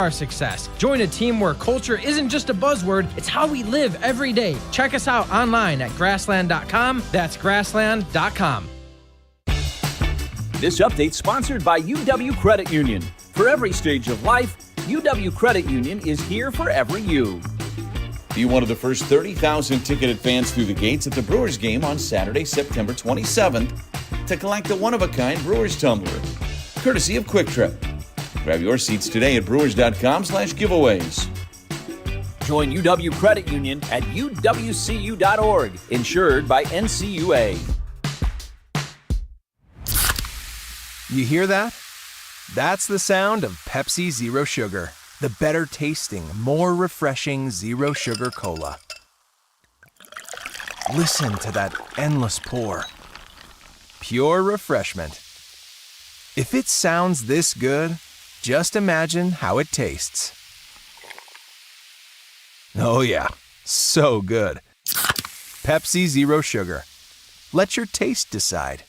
our success. Join a team where culture isn't just a buzzword, it's how we live every day. Check us out online at grassland.com. That's grassland.com. This update sponsored by UW Credit Union. For every stage of life, UW Credit Union is here for every you. Be one of the first 30,000 ticketed fans through the gates at the Brewers game on Saturday, September 27th to collect a one-of-a-kind Brewers tumbler, courtesy of Quick Trip. Grab your seats today at brewers.com/giveaways. Join UW Credit Union at uwcu.org, insured by NCUA. You hear that? That's the sound of Pepsi Zero Sugar, the better tasting, more refreshing Zero Sugar Cola. Listen to that endless pour. Pure refreshment. If it sounds this good, just imagine how it tastes. Oh yeah, so good. Pepsi Zero Sugar. Let your taste decide.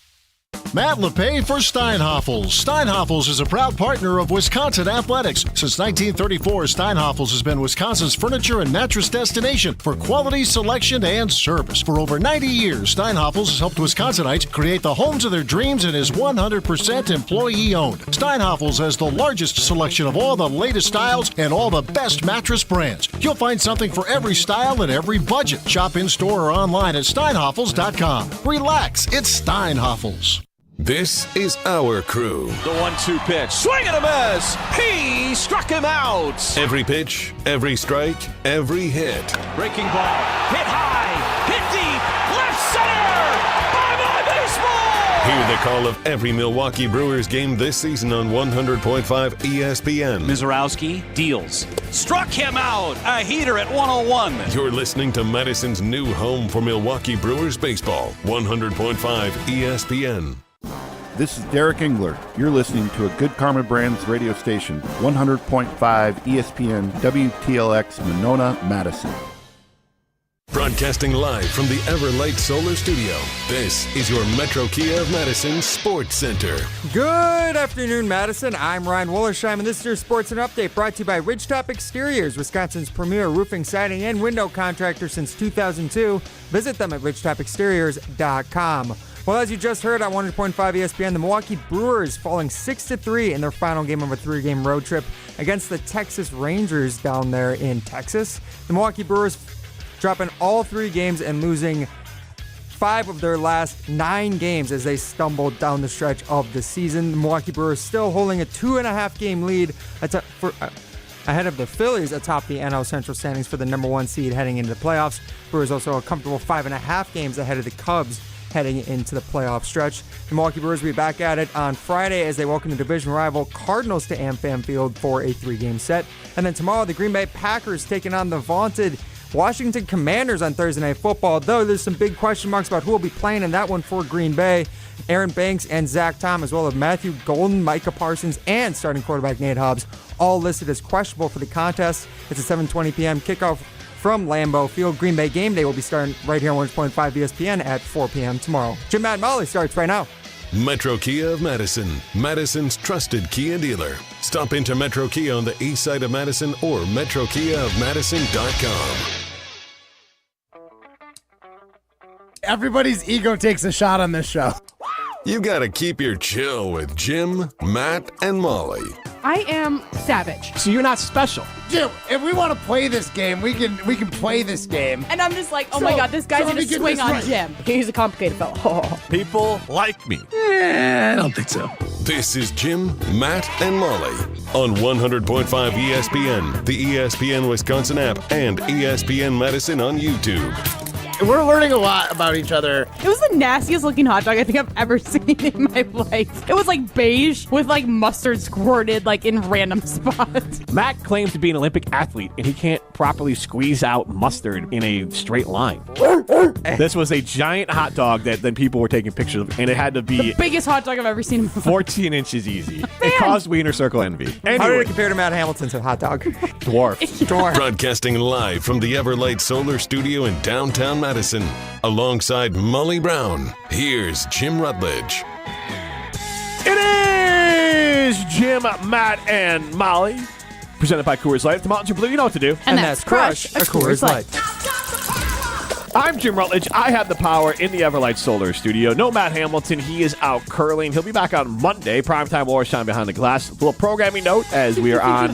Matt LePay for Steinhoffels. Steinhoffels is a proud partner of Wisconsin Athletics. Since 1934, Steinhoffels has been Wisconsin's furniture and mattress destination for quality, selection, and service. For over 90 years, Steinhoffels has helped Wisconsinites create the homes of their dreams and is 100% employee-owned. Steinhoffels has the largest selection of all the latest styles and all the best mattress brands. You'll find something for every style and every budget. Shop in-store or online at steinhoffels.com. Relax, it's Steinhoffels. This is our crew. The 1-2 pitch. Swing and a miss. He struck him out. Every pitch, every strike, every hit. Breaking ball. Hit high. Hit deep. Left center. Bye-bye baseball. Hear the call of every Milwaukee Brewers game this season on 100.5 ESPN. Mizorowski deals. Struck him out. A heater at 101. You're listening to Madison's new home for Milwaukee Brewers baseball. 100.5 ESPN. This is Derek Engler. You're listening to a Good Karma Brands radio station, 100.5 ESPN WTLX Monona, Madison. Broadcasting live from the Everlight Solar Studio, this is your Metro Kia of Madison Sports Center. Good afternoon, Madison. I'm Ryan Wollersheim, and this is your Sports Center Update brought to you by Ridgetop Exteriors, Wisconsin's premier roofing, siding, and window contractor since 2002. Visit them at ridgetopexteriors.com. Well, as you just heard on 100.5 ESPN, the Milwaukee Brewers falling 6-3 in their final game of a 3-game road trip against the Texas Rangers down there in Texas. The Milwaukee Brewers dropping all 3 games and losing 5 of their last 9 games as they stumbled down the stretch of the season. The Milwaukee Brewers still holding a 2.5-game lead ahead of the Phillies atop the NL Central standings for the number 1 seed heading into the playoffs. Brewers also a comfortable 5.5 games ahead of the Cubs heading into the playoff stretch. The Milwaukee Brewers will be back at it on Friday as they welcome the division rival Cardinals to AmFam Field for a 3-game set. And then tomorrow, the Green Bay Packers taking on the vaunted Washington Commanders on Thursday Night Football, though there's some big question marks about who will be playing in that one for Green Bay. Aaron Banks and Zach Tom, as well as Matthew Golden, Micah Parsons, and starting quarterback Nate Hobbs, all listed as questionable for the contest. It's a 7:20 p.m. kickoff from Lambeau Field. Green Bay game day will be starting right here on 100.5 ESPN at 4 p.m. tomorrow. Jim, Matt, and Molly starts right now. Metro Kia of Madison, Madison's trusted Kia dealer. Stop into Metro Kia on the east side of Madison or metrokiaofmadison.com. Everybody's ego takes a shot on this show. You gotta keep your chill with Jim, Matt, and Molly. I am savage. So you're not special. Jim, if we want to play this game, we can play this game. And I'm just like, oh my God, this guy's gonna swing on Jim. He's a complicated fellow. Oh. People like me. I don't think so. This is Jim, Matt, and Molly on 100.5 ESPN, the ESPN Wisconsin app, and ESPN Madison on YouTube. We're learning a lot about each other. It was the nastiest looking hot dog I think I've ever seen in my life. It was like beige with like mustard squirted like in random spots. Matt claims to be an Olympic athlete and he can't properly squeeze out mustard in a straight line. This was a giant hot dog that then people were taking pictures of, and it had to be the biggest hot dog I've ever seen in my life. 14 inches easy. It caused Wiener Circle envy. Anyway. How did it compare to Matt Hamilton's hot dog? Dwarf. Broadcasting live from the Everlight Solar Studio in downtown Madison, alongside Molly Brown, here's Jim Rutledge. It is Jim, Matt, and Molly. Presented by Coors Light. If the mountains are blue, you know what to do. And that's crush a Coors Light. I'm Jim Rutledge. I have the power in the Everlight Solar Studio. No Matt Hamilton. He is out curling. He'll be back on Monday. Primetime Warshine behind the glass. A little programming note as we are on,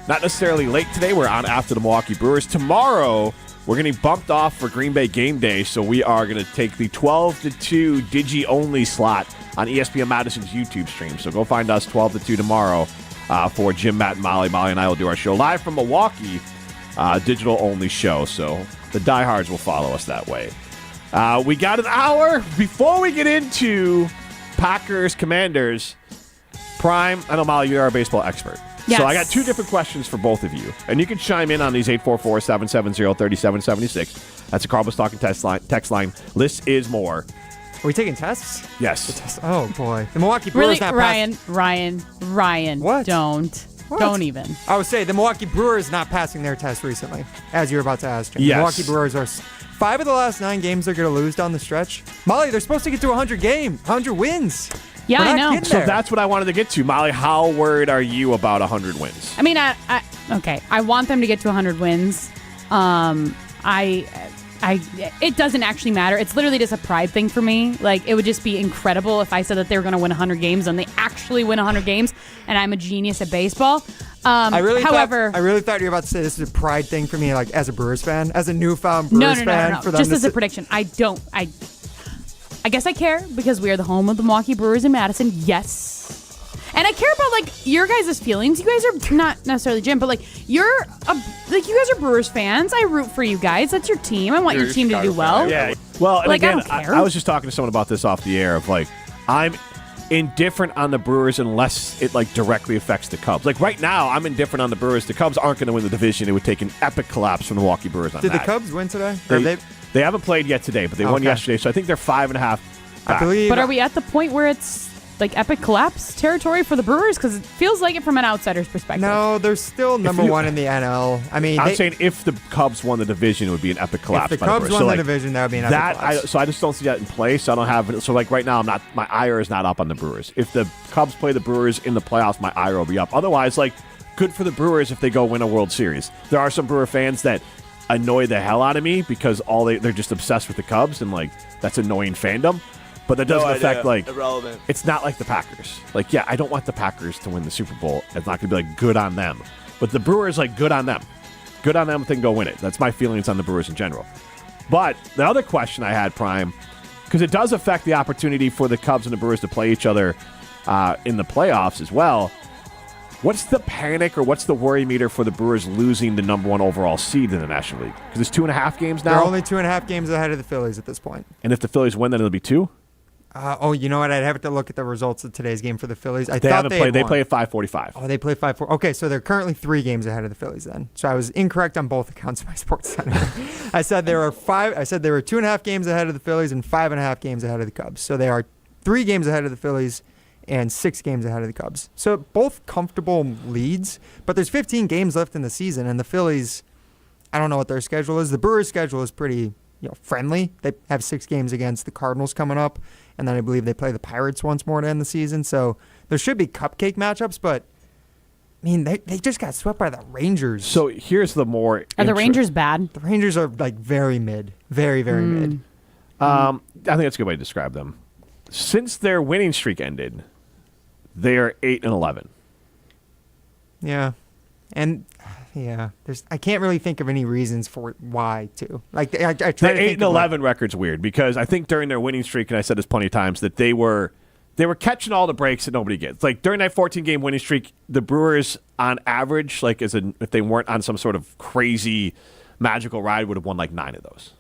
not necessarily late today. We're on after the Milwaukee Brewers. Tomorrow, we're getting bumped off for Green Bay game day, so we are going to take the 12 to 2 Digi-only slot on ESPN Madison's YouTube stream. So go find us 12 to 2 tomorrow for Jim, Matt, and Molly. Molly and I will do our show live from Milwaukee, digital-only show. So the diehards will follow us that way. We got an hour before we get into Packers, Commanders. Prime, I know, Molly, you're our baseball expert. Yes. So I got two different questions for both of you. And you can chime in on these 844-770-3776. That's a Carbos Talking text line. List is more. Are we taking tests? Yes. Oh, boy. The Milwaukee Brewers not Ryan. What? Don't. What? Don't even. I would say the Milwaukee Brewers not passing their test recently, as you were about to ask. Jim. Yes. The Milwaukee Brewers are 5 of the last 9 games they're going to lose down the stretch. Molly, they're supposed to get to 100 wins. Yeah, I know. So that's what I wanted to get to. Molly, how worried are you about 100 wins? I mean, okay. I want them to get to 100 wins. It doesn't actually matter. It's literally just a pride thing for me. Like, it would just be incredible if I said that they were going to win 100 games and they actually win 100 games, and I'm a genius at baseball. I really thought you were about to say this is a pride thing for me, like as a Brewers fan, as a newfound Brewers fan. No. For them just to as a prediction, I guess I care because we are the home of the Milwaukee Brewers in Madison. Yes. And I care about, like, your guys' feelings. You guys are not necessarily Jim, but, like, you guys are Brewers fans. I root for you guys. That's your team. I want your team to do well. Yeah. Well, and like, again, I don't care. I was just talking to someone about this off the air of, like, I'm indifferent on the Brewers unless it, like, directly affects the Cubs. Like, right now, I'm indifferent on the Brewers. The Cubs aren't going to win the division. It would take an epic collapse from the Milwaukee Brewers on that. Did the Cubs win today? They haven't played yet today, but they won yesterday, so I think they're 5.5 back. I believe. But are we at the point where it's like epic collapse territory for the Brewers? Because it feels like it from an outsider's perspective. No, they're still number one in the NL. I mean, I'm saying if the Cubs won the division, it would be an epic collapse. If the Cubs won the division, that would be an epic collapse. So I just don't see that in play. So I don't have it. So like right now, my ire is not up on the Brewers. If the Cubs play the Brewers in the playoffs, my ire will be up. Otherwise, like, good for the Brewers if they go win a World Series. There are some Brewer fans that annoy the hell out of me because they're just obsessed with the Cubs, and like that's annoying fandom. But that doesn't affect, like, irrelevant. It's not like the Packers. Like, yeah, I don't want the Packers to win the Super Bowl. It's not going to be, like, good on them. But the Brewers, like, good on them. Good on them if they can go win it. That's my feelings on the Brewers in general. But the other question I had, Prime, because it does affect the opportunity for the Cubs and the Brewers to play each other in the playoffs as well. What's the panic or what's the worry meter for the Brewers losing the number 1 overall seed in the National League? Because it's 2.5 games now. They're only 2.5 games ahead of the Phillies at this point. And if the Phillies win, then it'll be 2? You know what? I'd have to look at the results of today's game for the Phillies. They haven't played. They play at 5:45. Oh, they play 5:4. Okay, so they're currently 3 games ahead of the Phillies then. So I was incorrect on both accounts of my Sports Center. I said there were 2.5 games ahead of the Phillies and 5.5 games ahead of the Cubs. So they are 3 games ahead of the Phillies and 6 games ahead of the Cubs. So both comfortable leads, but there's 15 games left in the season, and the Phillies, I don't know what their schedule is. The Brewers' schedule is pretty friendly. They have 6 games against the Cardinals coming up, and then I believe they play the Pirates once more to end the season. So there should be cupcake matchups, but I mean, they just got swept by the Rangers. So here's the more... Are the Rangers bad? The Rangers are like very mid. Very, very mid. I think that's a good way to describe them. Since their winning streak ended, they are 8-11. Yeah. And... yeah, I can't really think of any reasons for why to. Like, I try the to think 8-11 record's weird because I think during their winning streak, and I said this plenty of times, that they were catching all the breaks that nobody gets. Like during that 14-game winning streak, the Brewers, on average, like if they weren't on some sort of crazy magical ride, would have won like 9 of those.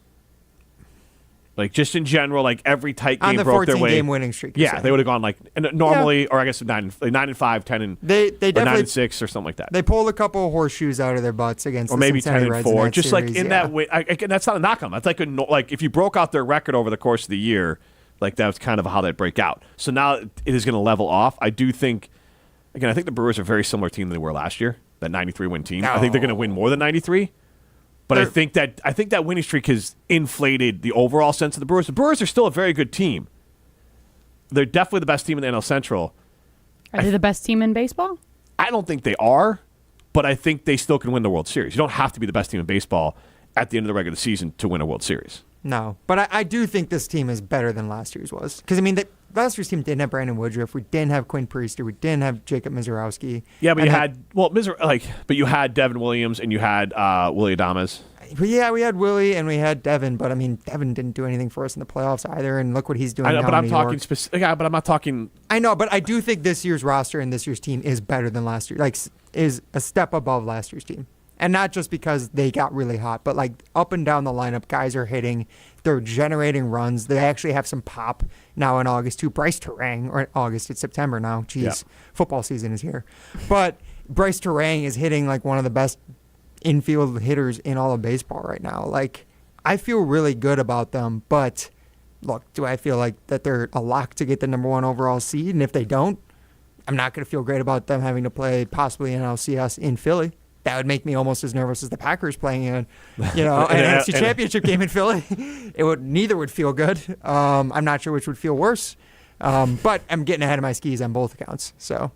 Like just in general, like every tight game broke their way. On the 14-game winning streak. Yeah, they would have gone like normally, or I guess 9-5, 10 and they definitely 9-6 or something like that. They pulled a couple of horseshoes out of their butts against, or the maybe Cincinnati Reds 10-4. in that Just series, like in that way, that's not a knock on them. That's like if you broke out their record over the course of the year, like that's kind of how they break out. So now it is going to level off. I do think. Again, I think the Brewers are a very similar team than they were last year. That 93-win team. I think they're going to win more than 93. But I think that winning streak has inflated the overall sense of the Brewers. The Brewers are still a very good team. They're definitely the best team in the NL Central. Are they the best team in baseball? I don't think they are. but I think they still can win the World Series. You don't have to be the best team in baseball at the end of the regular season to win a World Series. No, but I do think this team is better than last year's was. Because, I mean, last year's team didn't have Brandon Woodruff. We didn't have Quinn Priester. We didn't have Jacob Mizorowski. Yeah, but you had Devin Williams and you had Willie Adames. Yeah, we had Willie and we had Devin, but I mean, Devin didn't do anything for us in the playoffs either, and look what he's doing now. But I'm in New talking York. specific. Yeah, but I'm not talking. I know, but I do think this year's roster and this year's team is better than last year. Like, is a step above last year's team, and not just because they got really hot, but like up and down the lineup, guys are hitting. They're generating runs. They actually have some pop now in August too. Bryce Terang, or August, it's September now. Jeez, Football season is here, but Bryce Terang is hitting like one of the best infield hitters in all of baseball right now. Like, I feel really good about them, but look, do I feel like that they're a lock to get the number 1 overall seed? And if they don't, I'm not going to feel great about them having to play possibly an LCS in Philly. That would make me almost as nervous as the Packers playing an NFC Championship game in Philly. Neither would feel good. I'm not sure which would feel worse. But I'm getting ahead of my skis on both accounts. So.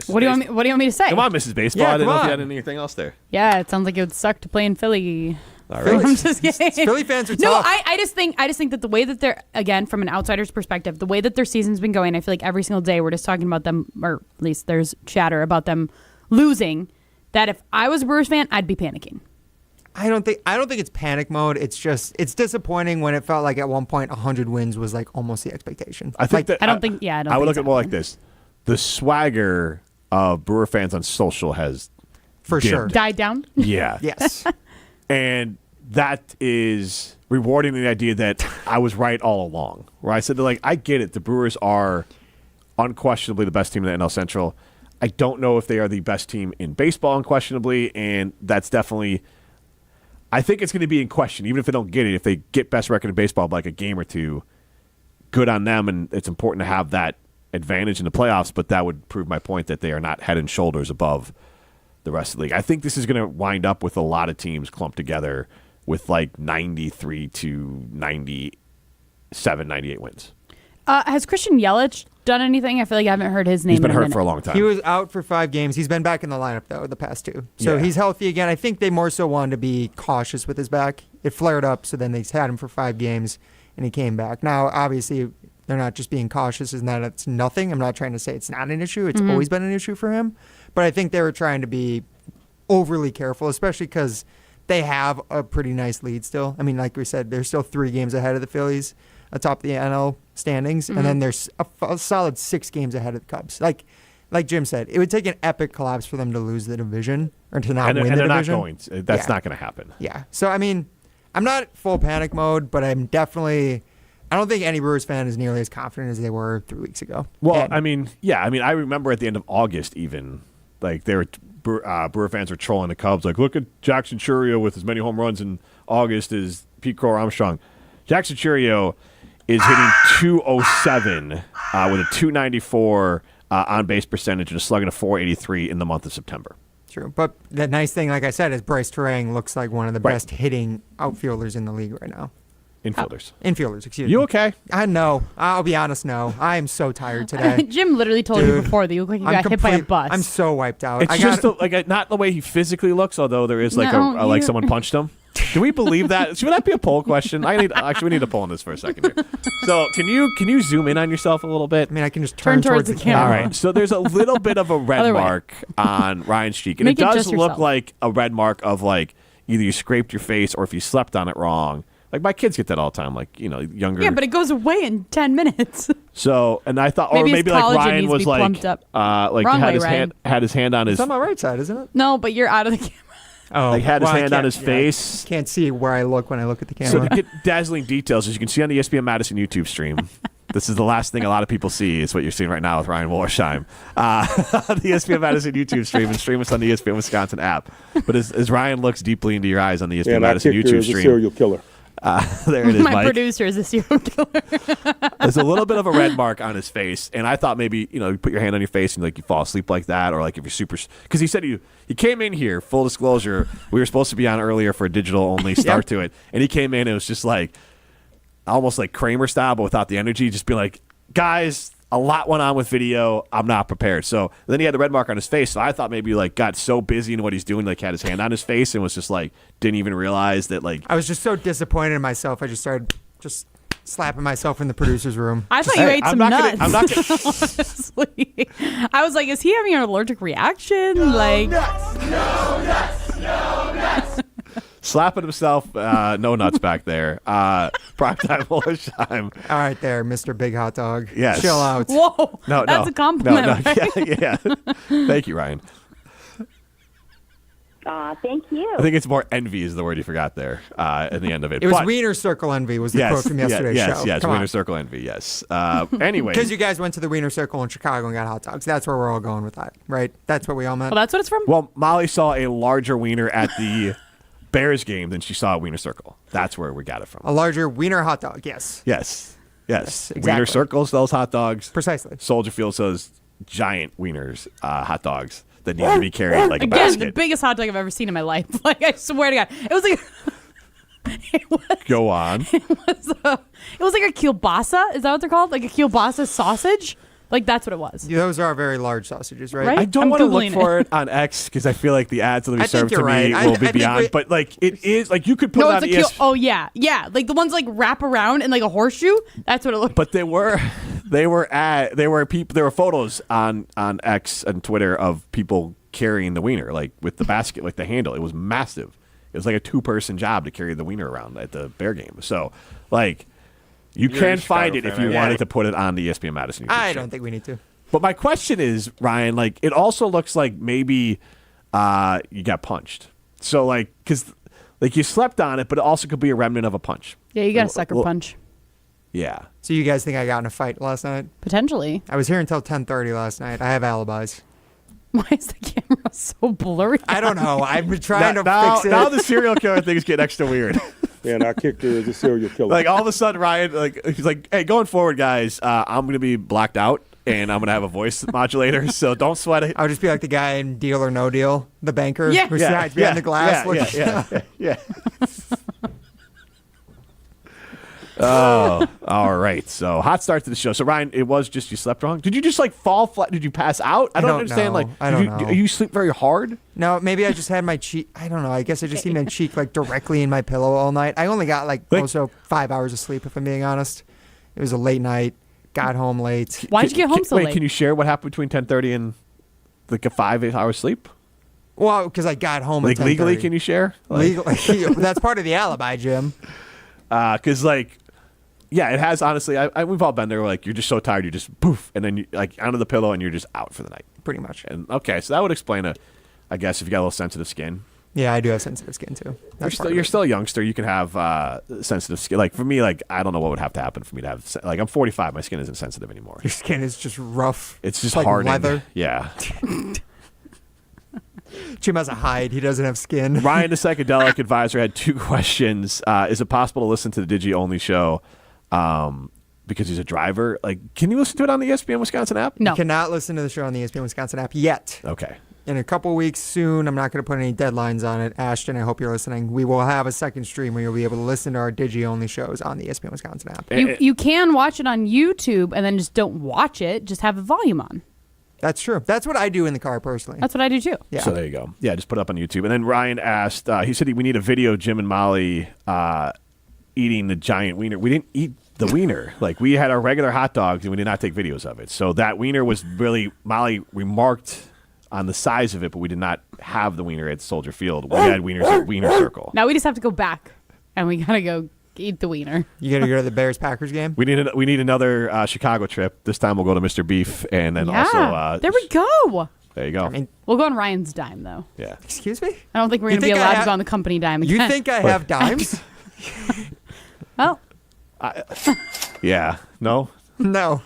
What do you want me to say? Come on, Mrs. Baseball. Yeah, I didn't know if you on. had anything else there. Yeah, it sounds like it would suck to play in Philly. All right. I'm just kidding. Philly fans are No, tough. I just think that the way that they're, again, from an outsider's perspective, the way that their season's been going, I feel like every single day we're just talking about them, or at least there's chatter about them losing, that if I was a Brewers fan, I'd be panicking. I don't think it's panic mode. It's just, it's disappointing when it felt like at one point 100 wins was like almost the expectation. I think I don't think I would look at it more like this. The swagger of Brewer fans on social has for dimmed. sure died down. Yeah. Yes. And that is rewarding the idea that I was right all along. Where I said, like, I get it. The Brewers are unquestionably the best team in the NL Central. I don't know if they are the best team in baseball, unquestionably, and that's definitely. I think it's going to be in question, even if they don't get it. If they get best record in baseball by like a game or two, good on them, and it's important to have that advantage in the playoffs, but that would prove my point that they are not head and shoulders above the rest of the league. I think this is going to wind up with a lot of teams clumped together with like 93 to 97, 98 wins. Has Christian Yelich done anything? I feel like I haven't heard his name. He's been in a hurt minute. for a long time. He was out for 5 games. He's been back in the lineup, though, the past 2. So he's healthy again. I think they more so wanted to be cautious with his back. It flared up, so then they had him for 5 games, and he came back. Now, obviously, they're not just being cautious in that it's nothing. I'm not trying to say it's not an issue. It's always been an issue for him. But I think they were trying to be overly careful, especially because they have a pretty nice lead still. I mean, like we said, they're still 3 games ahead of the Phillies atop the NL standings, and then there's a solid 6 games ahead of the Cubs. Like Jim said, it would take an epic collapse for them to lose the division or to not win the division. And they're not going to. That's not going to happen. Yeah. So, I mean, I'm not full panic mode, but I'm definitely... I don't think any Brewers fan is nearly as confident as they were 3 weeks ago. Well, I remember at the end of August even, like Brewer fans were trolling the Cubs, like, look at Jackson Chourio with as many home runs in August as Pete Crow Armstrong. Jackson Chourio is hitting 207 with a 294 on-base percentage and a slugging of 483 in the month of September. True. But the nice thing, like I said, is Bryce Terang looks like one of the best hitting outfielders in the league right now. Infielders, excuse me. You okay? I know. I'll be honest, no. I am so tired today. Jim literally told you before that you look like you got hit by a bus. I'm so wiped out. It's just not the way he physically looks, although there is like like someone punched him. Do we believe that? Should that be a poll question? We need a poll on this for a second here. So can you zoom in on yourself a little bit? I mean, I can just turn towards the camera. All right. So there's a little bit of a red mark on Ryan's cheek, and it does look like a red mark of like either you scraped your face or if you slept on it wrong. Like my kids get that all the time, like younger. Yeah, but it goes away in 10 minutes. So, and I thought, or maybe like Ryan was like, had his hand on his. It's on my right side, isn't it? No, but you're out of the camera. Oh, like had his hand on his face. Can't see where I look when I look at the camera. So to get dazzling details, as you can see on the ESPN Madison YouTube stream, this is the last thing a lot of people see is what you're seeing right now with Ryan Wollersheim. The ESPN Madison YouTube stream and stream us on the ESPN Wisconsin app. But as Ryan looks deeply into your eyes on the ESPN Madison YouTube stream, a serial killer. There it is, My Mike. producer is a serial killer. There's a little bit of a red mark on his face, and I thought maybe you put your hand on your face and like you fall asleep like that, or like if you're super. Because he said he came in here. Full disclosure, we were supposed to be on earlier for a digital only start to it, and he came in and it was just like almost like Kramer style, but without the energy. Just be like, guys, a lot went on with video. I'm not prepared. So then he had the red mark on his face. So I thought maybe like got so busy in what he's doing, like had his hand on his face and was just like didn't even realize that like. I was just so disappointed in myself. I just started slapping myself in the producer's room. I thought you ate some nuts. I'm not gonna. Honestly, I was like, is he having an allergic reaction? No nuts. Slapping himself, no nuts back there. Primetime Wollersheim. All right, there, Mr. Big Hot Dog. Yes. Chill out. Whoa, that's a compliment. No. Right? Yeah. Thank you, Ryan. Thank you. I think it's more envy is the word you forgot there at the end of it. It was Wiener Circle envy was the quote from yesterday's show. Yes, Come Wiener on. Circle envy, yes. Anyway. Because you guys went to the Wiener Circle in Chicago and got hot dogs. That's where we're all going with that, right? That's what we all meant. Well, that's what it's from? Well, Molly saw a larger wiener at the Bears game than she saw at Wiener Circle. That's where we got it from. A larger Wiener hot dog, yes. Yes, exactly. Wiener Circle sells hot dogs. Precisely. Soldier Field sells giant wieners, hot dogs that need to be carried like a Again, basket. the biggest hot dog I've ever seen in my life. Like, I swear to God. It was like... Go on. It was like a kielbasa. Is that what they're called? Like a kielbasa sausage? Like, that's what it was. Those are very large sausages, right? Right? I don't I'm want to look Googling for it. it on X because I feel like the ads that'll be I think served to you're me right. will I be think beyond. But like it is like you could put No, it it's on a kiel... Oh, yeah. Yeah. Like the ones like wrap around in like a horseshoe. That's what it looked But there were photos on X and Twitter of people carrying the wiener like with the basket, like the handle. It was massive. It was like a 2-person job to carry the wiener around at the Bear game. So like you can find it if you wanted to put it on the ESPN Madison. I don't think we need to. But my question is, Ryan, like it also looks like maybe you got punched. So like because like you slept on it, but it also could be a remnant of a punch. Yeah, you got a sucker punch. Yeah. So you guys think I got in a fight last night? Potentially. I was here until 10:30 last night. I have alibis. Why is the camera so blurry? I don't know. I've been trying to now, fix it. Now the serial killer thing is getting extra weird. And our kicker is a serial killer. Like all of a sudden, Ryan, like he's like, "Hey, going forward, guys, I'm gonna be blacked out, and I'm gonna have a voice modulator, so don't sweat it." I'll just be like the guy in Deal or No Deal, the banker who hides yeah, behind the glass. Yeah. Oh, all right. So hot start to the show. So Ryan, it was just you slept wrong. Did you just like fall flat? Did you pass out? I don't understand. know. Like, I don't know. You sleep very hard? No, maybe I just had my cheek. I don't know. I guess I just had my cheek like directly in my pillow all night. I only got like also 5 hours of sleep, if I'm being honest. It was a late night. Got home late. Why'd you get home so late? Wait, can you share what happened between 10:30 and like a 5-8 hours sleep? Well, because I got home like at 10:30. legally, can you share? Like, Legally, that's part of the alibi, Jim. Because like. Yeah, it has, honestly. We've all been there where, like, you're just so tired, you just poof, and then you, like, onto the pillow, and you're just out for the night. Pretty much. And okay, so that would explain it, I guess, if you got a little sensitive skin. Yeah, I do have sensitive skin, too. You're still a youngster. You can have sensitive skin. Like, for me, like, I don't know what would have to happen for me to have, like, I'm 45. My skin isn't sensitive anymore. Your skin is just rough. It's just like hardened. leather. Yeah. Jim has a hide. He doesn't have skin. Ryan, the psychedelic advisor, had 2 questions. Is it possible to listen to the Digi-only show because he's a driver? Like, can you listen to it on the ESPN Wisconsin app? No. You cannot listen to the show on the ESPN Wisconsin app yet. Okay. In a couple weeks soon, I'm not going to put any deadlines on it. Ashton, I hope you're listening. We will have a second stream where you'll be able to listen to our Digi-only shows on the ESPN Wisconsin app. You can watch it on YouTube and then just don't watch it. Just have the volume on. That's true. That's what I do in the car personally. That's what I do too. Yeah. So there you go. Yeah, just put it up on YouTube. And then Ryan asked, he said we need a video of Jim and Molly eating the giant wiener. We didn't eat the wiener. Like, we had our regular hot dogs and we did not take videos of it. So that wiener was really, Molly remarked on the size of it, but we did not have the wiener at Soldier Field. We had wieners at Wiener Circle. Now we just have to go back and we got to go eat the wiener. You got to go to the Bears-Packers game? We need another Chicago trip. This time we'll go to Mr. Beef and then also... there we go. There you go. I mean, We'll go on Ryan's dime, though. Yeah. excuse me? I don't think we're going to be allowed to go on the company dime again. You think I have dimes? Well, Yeah. No? No.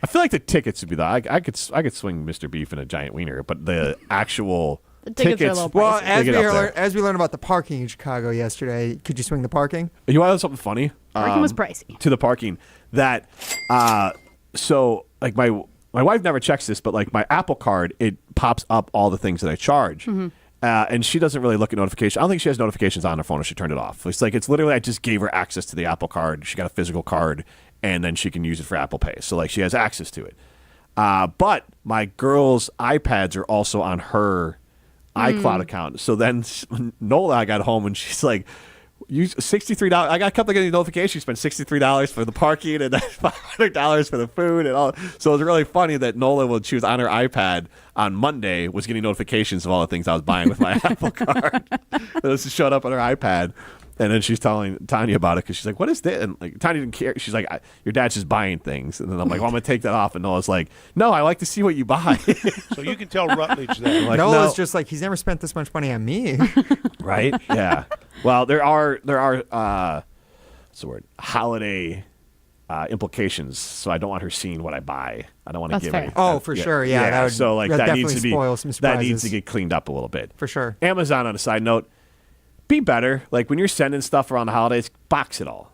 I feel like the tickets would be I could swing Mr. Beef in a giant wiener, but the actual the tickets are a little pricey. Well, pricey. as we learned about the parking in Chicago yesterday, could you swing the parking? You want to know something funny? Parking was pricey. To the parking. That so like my wife never checks this, but like my Apple Card, it pops up all the things that I charge. Mm-hmm. And she doesn't really look at notifications. I don't think she has notifications on her phone, or she turned it off. It's like, it's literally, I just gave her access to the Apple Card. She got a physical card, and then she can use it for Apple Pay. So like she has access to it. But my girl's iPads are also on her iCloud account. So then Nola got home and she's like, "Use $63." I got a couple of getting notifications. You spent $63 for the parking and then $500 for the food and all. So it was really funny that Nola, when she was on her iPad on Monday, was getting notifications of all the things I was buying with my Apple card. This showed up on her iPad. And then she's telling Tanya about it because she's like, "What is this?" And like Tanya didn't care. She's like, "Your dad's just buying things." And then I'm like, "Well, I'm gonna take that off." And Nola's like, "No, I like to see what you buy." So you can tell Rutledge that. Like, Nola's just like, he's never spent this much money on me. Right? Yeah. Well, there are what's the word? Holiday implications. So I don't want her seeing what I buy. I don't want to give fair. it. Oh, for sure. Yeah. That would, so like that needs to be spoil some that needs surprises. to get cleaned up a little bit. For sure. Amazon, on a side note, be better. Like when you're sending stuff around the holidays, box it all.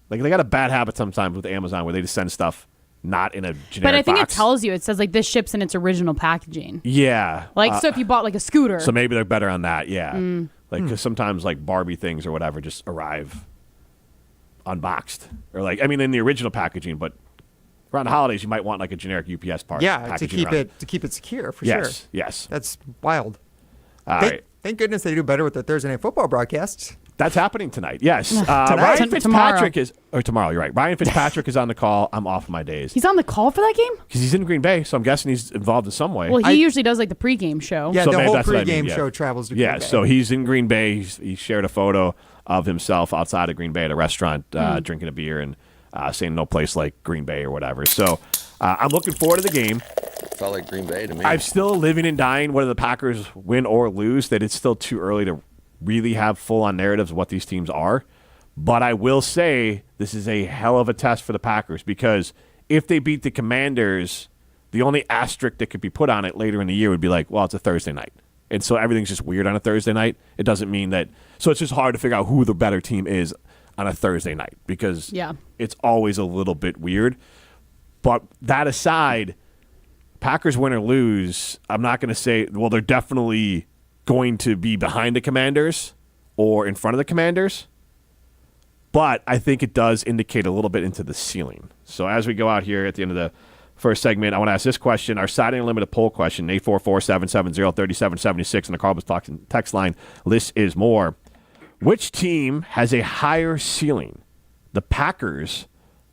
Like they got a bad habit sometimes with Amazon where they just send stuff not in a generic But I think box. it tells you. It says like this ships in its original packaging. Yeah. Like so if you bought like a scooter. So maybe they're better on that. Yeah. Like because sometimes like Barbie things or whatever just arrive unboxed or like I mean in the original packaging, but around the holidays you might want like a generic UPS part. Yeah, to packaging keep around. it secure for Yes. sure. Yes. That's wild. All right. Thank goodness they do better with their Thursday Night Football broadcasts. That's happening tonight. Yes. Ryan Fitzpatrick tomorrow. You're right. Ryan Fitzpatrick is on the call. I'm off my days. He's on the call for that game? Because he's in Green Bay, so I'm guessing he's involved in some way. Well, he usually does like the pregame show. Yeah, So the maybe whole that's what I pregame mean, yeah. show travels to Green Bay. So he's in Green Bay. He shared a photo of himself outside of Green Bay at a restaurant drinking a beer and saying no place like Green Bay or whatever. So I'm looking forward to the game. Felt like Green Bay to me. I'm still living and dying whether the Packers win or lose, that it's still too early to really have full-on narratives of what these teams are. But I will say this is a hell of a test for the Packers because if they beat the Commanders, the only asterisk that could be put on it later in the year would be like, well, it's a Thursday night. And so everything's just weird on a Thursday night. It doesn't mean that – so it's just hard to figure out who the better team is on a Thursday night because it's always a little bit weird. But that aside – Packers win or lose, I'm not going to say, well, they're definitely going to be behind the Commanders or in front of the Commanders. But I think it does indicate a little bit into the ceiling. So as we go out here at the end of the first segment, I want to ask this question, our Saturday Unlimited poll question, 844-770-3776 on the Carbus text line. This is more. Which team has a higher ceiling? The Packers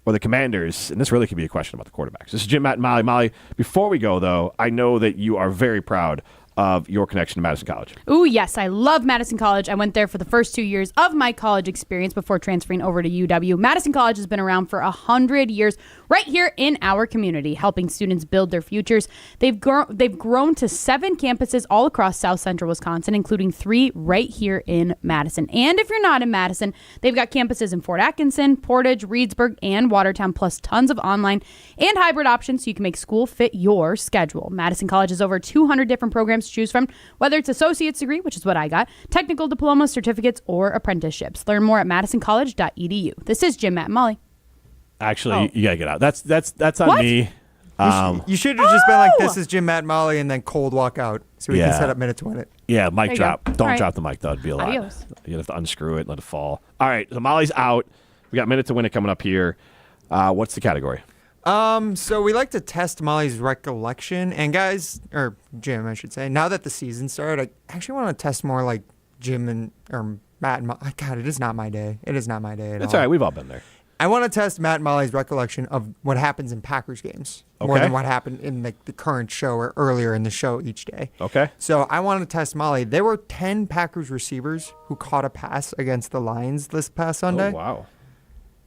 or the Commanders? And this really could be a question about the quarterbacks. This is Jim, Matt, and Molly. Molly, before we go, though, I know that you are very proud of your connection to Madison College. Ooh, yes. I love Madison College. I went there for the first 2 years of my college experience before transferring over to UW. Madison College has been around for 100 years right here in our community, helping students build their futures. They've grown to 7 campuses all across South Central Wisconsin, including 3 right here in Madison. And if you're not in Madison, they've got campuses in Fort Atkinson, Portage, Reedsburg, and Watertown, plus tons of online and hybrid options so you can make school fit your schedule. Madison College has over 200 different programs to choose from, whether it's associate's degree, which is what I got, technical diploma, certificates, or apprenticeships. Learn more at madisoncollege.edu. This is Jim, Matt, and Molly. Actually, you got to get out. That's on What? me. You should have just been like, this is Jim, Matt, and Molly, and then cold walk out so we can Yeah. set up minute to win it. Yeah, mic There you drop. go. Don't All right. drop the mic, though. It'd be a lot. Adios. You'd have to unscrew it, let it fall. All right, so Molly's out. We got a minute to win it coming up here. What's the category? So we like to test Molly's recollection. And guys, or Jim, I should say, now that the season started, I actually want to test more like Jim or Matt and Molly. God, it is not my day. It is not my day at all. It's all right. We've all been there. I want to test Matt and Molly's recollection of what happens in Packers games more Okay. than what happened in the current show or earlier in the show each day. Okay. So I want to test Molly. There were 10 Packers receivers who caught a pass against the Lions this past Sunday. Oh, wow.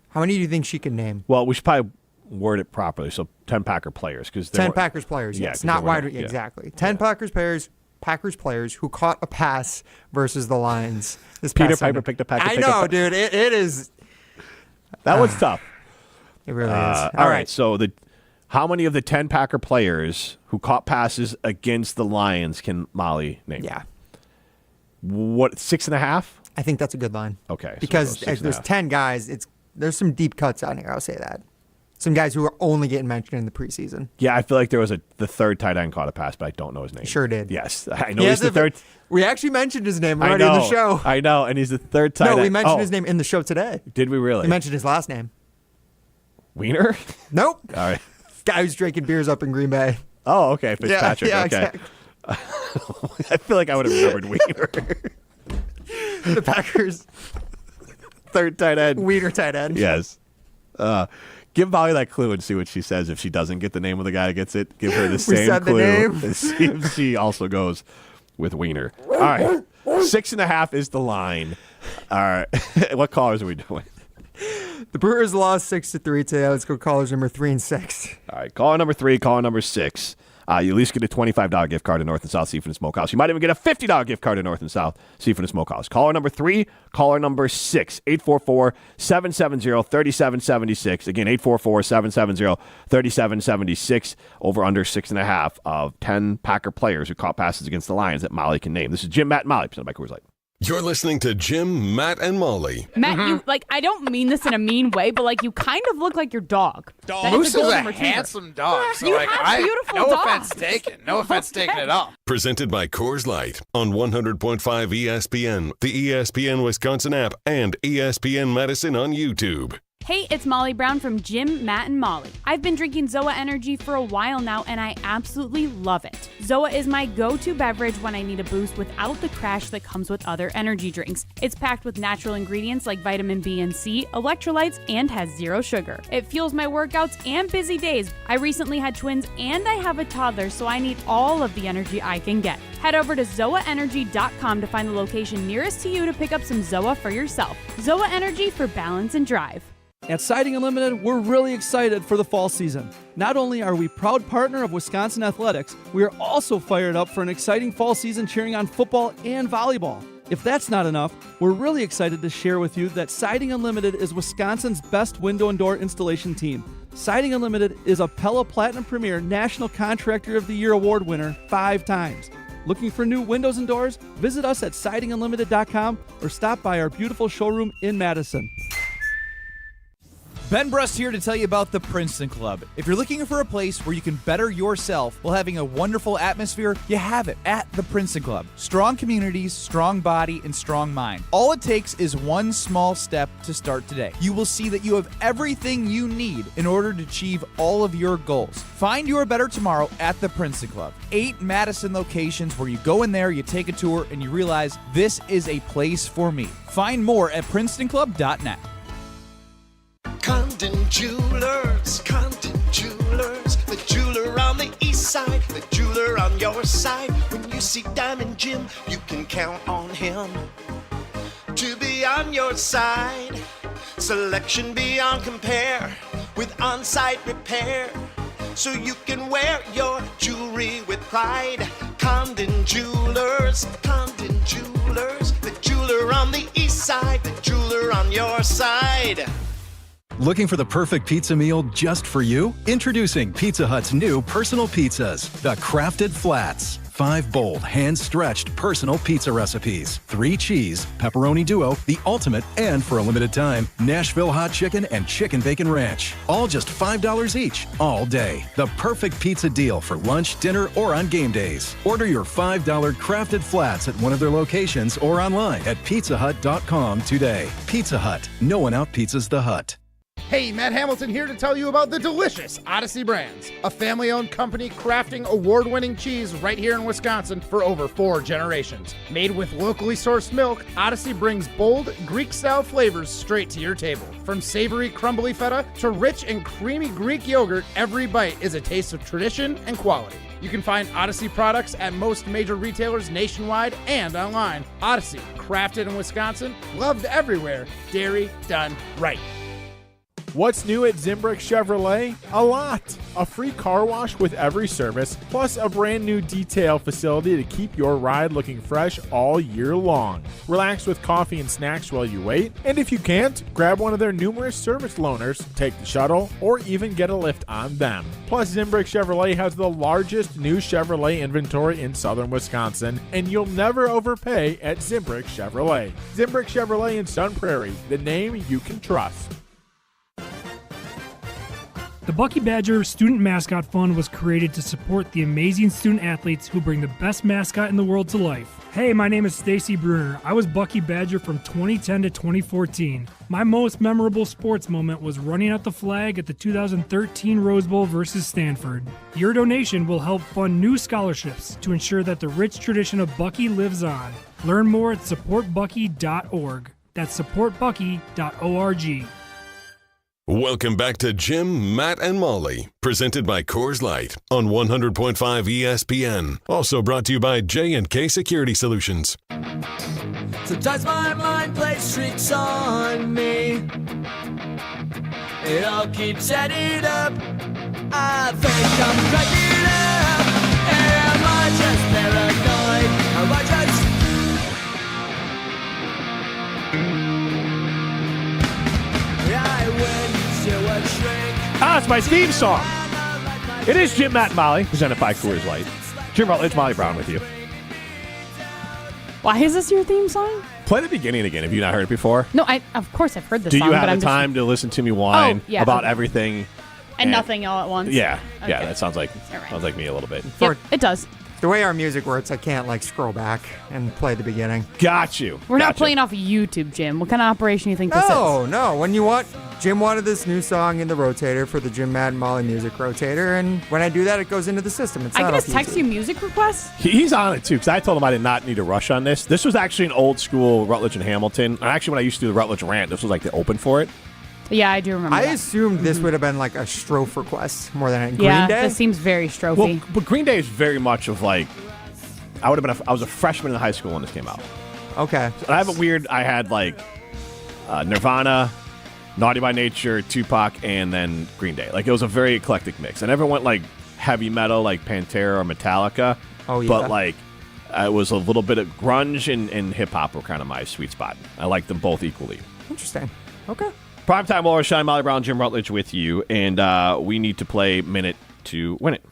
How many do you think she can name? Well, we should probably word it properly. So 10 Packer players. 10 Packers players, Yeah, yes. 'cause Not there were wide, no- yeah. exactly. 10 Packers players who caught a pass versus the Lions this Peter past Piper Sunday. picked a Packer. I know, dude. It is. That one's tough. It really is. All right. So how many of the 10 Packer players who caught passes against the Lions can Molly name? Yeah. What, 6.5? I think that's a good line. Okay. so Because go 6.5. if there's 10 guys, there's some deep cuts on here. I'll say that. Some guys who are only getting mentioned in the preseason. Yeah, I feel like there was the third tight end caught a pass, but I don't know his name. Sure did. Yes. I know He he's has the third. We actually mentioned his name I already in know. the show. I know, and he's the third tight end. No, we mentioned Oh, his name in the show today. Did we really? We mentioned his last name. Wiener? Nope. All right. Guy who's drinking beers up in Green Bay. Oh, okay. Fitzpatrick. Yeah, okay. exactly. I feel like I would have remembered Wiener. The Packers' third tight end. Wiener tight end. Yes. Give Molly that clue and see what she says. If she doesn't get the name of the guy that gets it, give her the same said the clue. name. And see if she also goes with Wiener. All right. 6.5 is the line. All right. What callers are we doing? The Brewers lost 6-3 today. Let's go callers number 3 and 6. All right. Caller number 3, caller number 6. You at least get a $25 gift card to North and South Seafood and Smokehouse. You might even get a $50 gift card to North and South Seafood and Smokehouse. Caller number 3, caller number 6, 844-770-3776. Again, 844-770-3776. Over under 6.5 of 10 Packer players who caught passes against the Lions that Molly can name. This is Jim, Matt, and Molly, presented by Coors Light. You're listening to Jim, Matt, and Molly. Matt, you I don't mean this in a mean way, but you kind of look like your dog. Moose is a handsome dog. So You have beautiful no dogs. offense taken. No offense taken at all. Presented by Coors Light on 100.5 ESPN, the ESPN Wisconsin app, and ESPN Madison on YouTube. Hey, it's Molly Brown from Jim, Matt, and Molly. I've been drinking Zoa Energy for a while now, and I absolutely love it. Zoa is my go-to beverage when I need a boost without the crash that comes with other energy drinks. It's packed with natural ingredients like vitamin B and C, electrolytes, and has 0 sugar. It fuels my workouts and busy days. I recently had twins, and I have a toddler, so I need all of the energy I can get. Head over to ZoaEnergy.com to find the location nearest to you to pick up some Zoa for yourself. Zoa Energy for balance and drive. At Siding Unlimited, we're really excited for the fall season. Not only are we proud partner of Wisconsin Athletics, we are also fired up for an exciting fall season cheering on football and volleyball. If that's not enough, we're really excited to share with you that Siding Unlimited is Wisconsin's best window and door installation team. Siding Unlimited is a Pella Platinum Premier National Contractor of the Year award winner 5 times. Looking for new windows and doors? Visit us at sidingunlimited.com or stop by our beautiful showroom in Madison. Ben Brust here to tell you about the Princeton Club. If you're looking for a place where you can better yourself while having a wonderful atmosphere, you have it at the Princeton Club. Strong communities, strong body, and strong mind. All it takes is one small step to start today. You will see that you have everything you need in order to achieve all of your goals. Find your better tomorrow at the Princeton Club. 8 Madison locations where you go in there, you take a tour, and you realize this is a place for me. Find more at PrincetonClub.net. Condon Jewelers, the jeweler on the east side, the jeweler on your side. When you see Diamond Jim, you can count on him to be on your side. Selection beyond compare with on-site repair, so you can wear your jewelry with pride. Condon Jewelers, the jeweler on the east side, the jeweler on your side. Looking for the perfect pizza meal just for you? Introducing Pizza Hut's new personal pizzas, the Crafted Flats. 5 bold, hand-stretched personal pizza recipes. 3 cheese, pepperoni duo, the ultimate, and for a limited time, Nashville hot chicken and chicken bacon ranch. All just $5 each, all day. The perfect pizza deal for lunch, dinner, or on game days. Order your $5 Crafted Flats at one of their locations or online at pizzahut.com today. Pizza Hut. No one out-pizzas the Hut. Hey, Matt Hamilton here to tell you about the delicious Odyssey Brands, a family-owned company crafting award-winning cheese right here in Wisconsin for over 4 generations. Made with locally sourced milk, Odyssey brings bold, Greek-style flavors straight to your table. From savory, crumbly feta to rich and creamy Greek yogurt, every bite is a taste of tradition and quality. You can find Odyssey products at most major retailers nationwide and online. Odyssey, crafted in Wisconsin, loved everywhere, dairy done right. What's new at Zimbrick Chevrolet? A lot. A free car wash with every service, plus a brand new detail facility to keep your ride looking fresh all year long. Relax with coffee and snacks while you wait, and if you can't, grab one of their numerous service loaners, take the shuttle, or even get a lift on them. Plus, Zimbrick Chevrolet has the largest new Chevrolet inventory in southern Wisconsin, and you'll never overpay at Zimbrick Chevrolet. Zimbrick Chevrolet in Sun Prairie, the name you can trust. The Bucky Badger Student Mascot Fund was created to support the amazing student athletes who bring the best mascot in the world to life. Hey, my name is Stacy Bruner. I was Bucky Badger from 2010 to 2014. My most memorable sports moment was running out the flag at the 2013 Rose Bowl versus Stanford. Your donation will help fund new scholarships to ensure that the rich tradition of Bucky lives on. Learn more at supportbucky.org. That's supportbucky.org. Welcome back to Jim, Matt, and Molly, presented by Coors Light on 100.5 ESPN. Also brought to you by J&K Security Solutions. Sometimes my mind plays tricks on me. It all keeps adding up. I think I'm cracking up. Am I just paranoid? Am I just... I went to a shrink. It's my theme song. It is Jim, Matt, and Molly, presented by Coors Light. Jim Rutledge, Molly Brown with you. Why is this your theme song? Play the beginning again. Have you not heard it before? No, of course I've heard this Do song. you have but the time to listen to me whine about everything? And nothing all at once? Yeah, Okay. that sounds like me a little bit. Yep, it does. The way our music works, I can't scroll back and play the beginning. Got you. We're not playing off of YouTube, Jim. What kind of operation do you think this is? No. When you want, Jim wanted this new song in the rotator for the Jim, Matt, and Molly music rotator, and when I do that, it goes into the system. It's I not can off just text YouTube. you music requests? He's on it, too, because I told him I did not need to rush on this. This was actually an old school Rutledge and Hamilton. And actually, when I used to do the Rutledge rant, this was like the open for it. Yeah, I do remember I that. assumed this would have been like a strophe request more than a Green Yeah, Day. this seems very strophy. Well, but Green Day is very much of like, I was a freshman in high school when this came out. Okay. So I had like Nirvana, Naughty by Nature, Tupac, and then Green Day. Like, it was a very eclectic mix. I never went like heavy metal like Pantera or Metallica. Oh, yeah. But like, it was a little bit of grunge and hip hop were kind of my sweet spot. I liked them both equally. Interesting. Okay. Primetime Laura Shine, Molly Brown, Jim Rutledge with you, and we need to play Minute to Win It.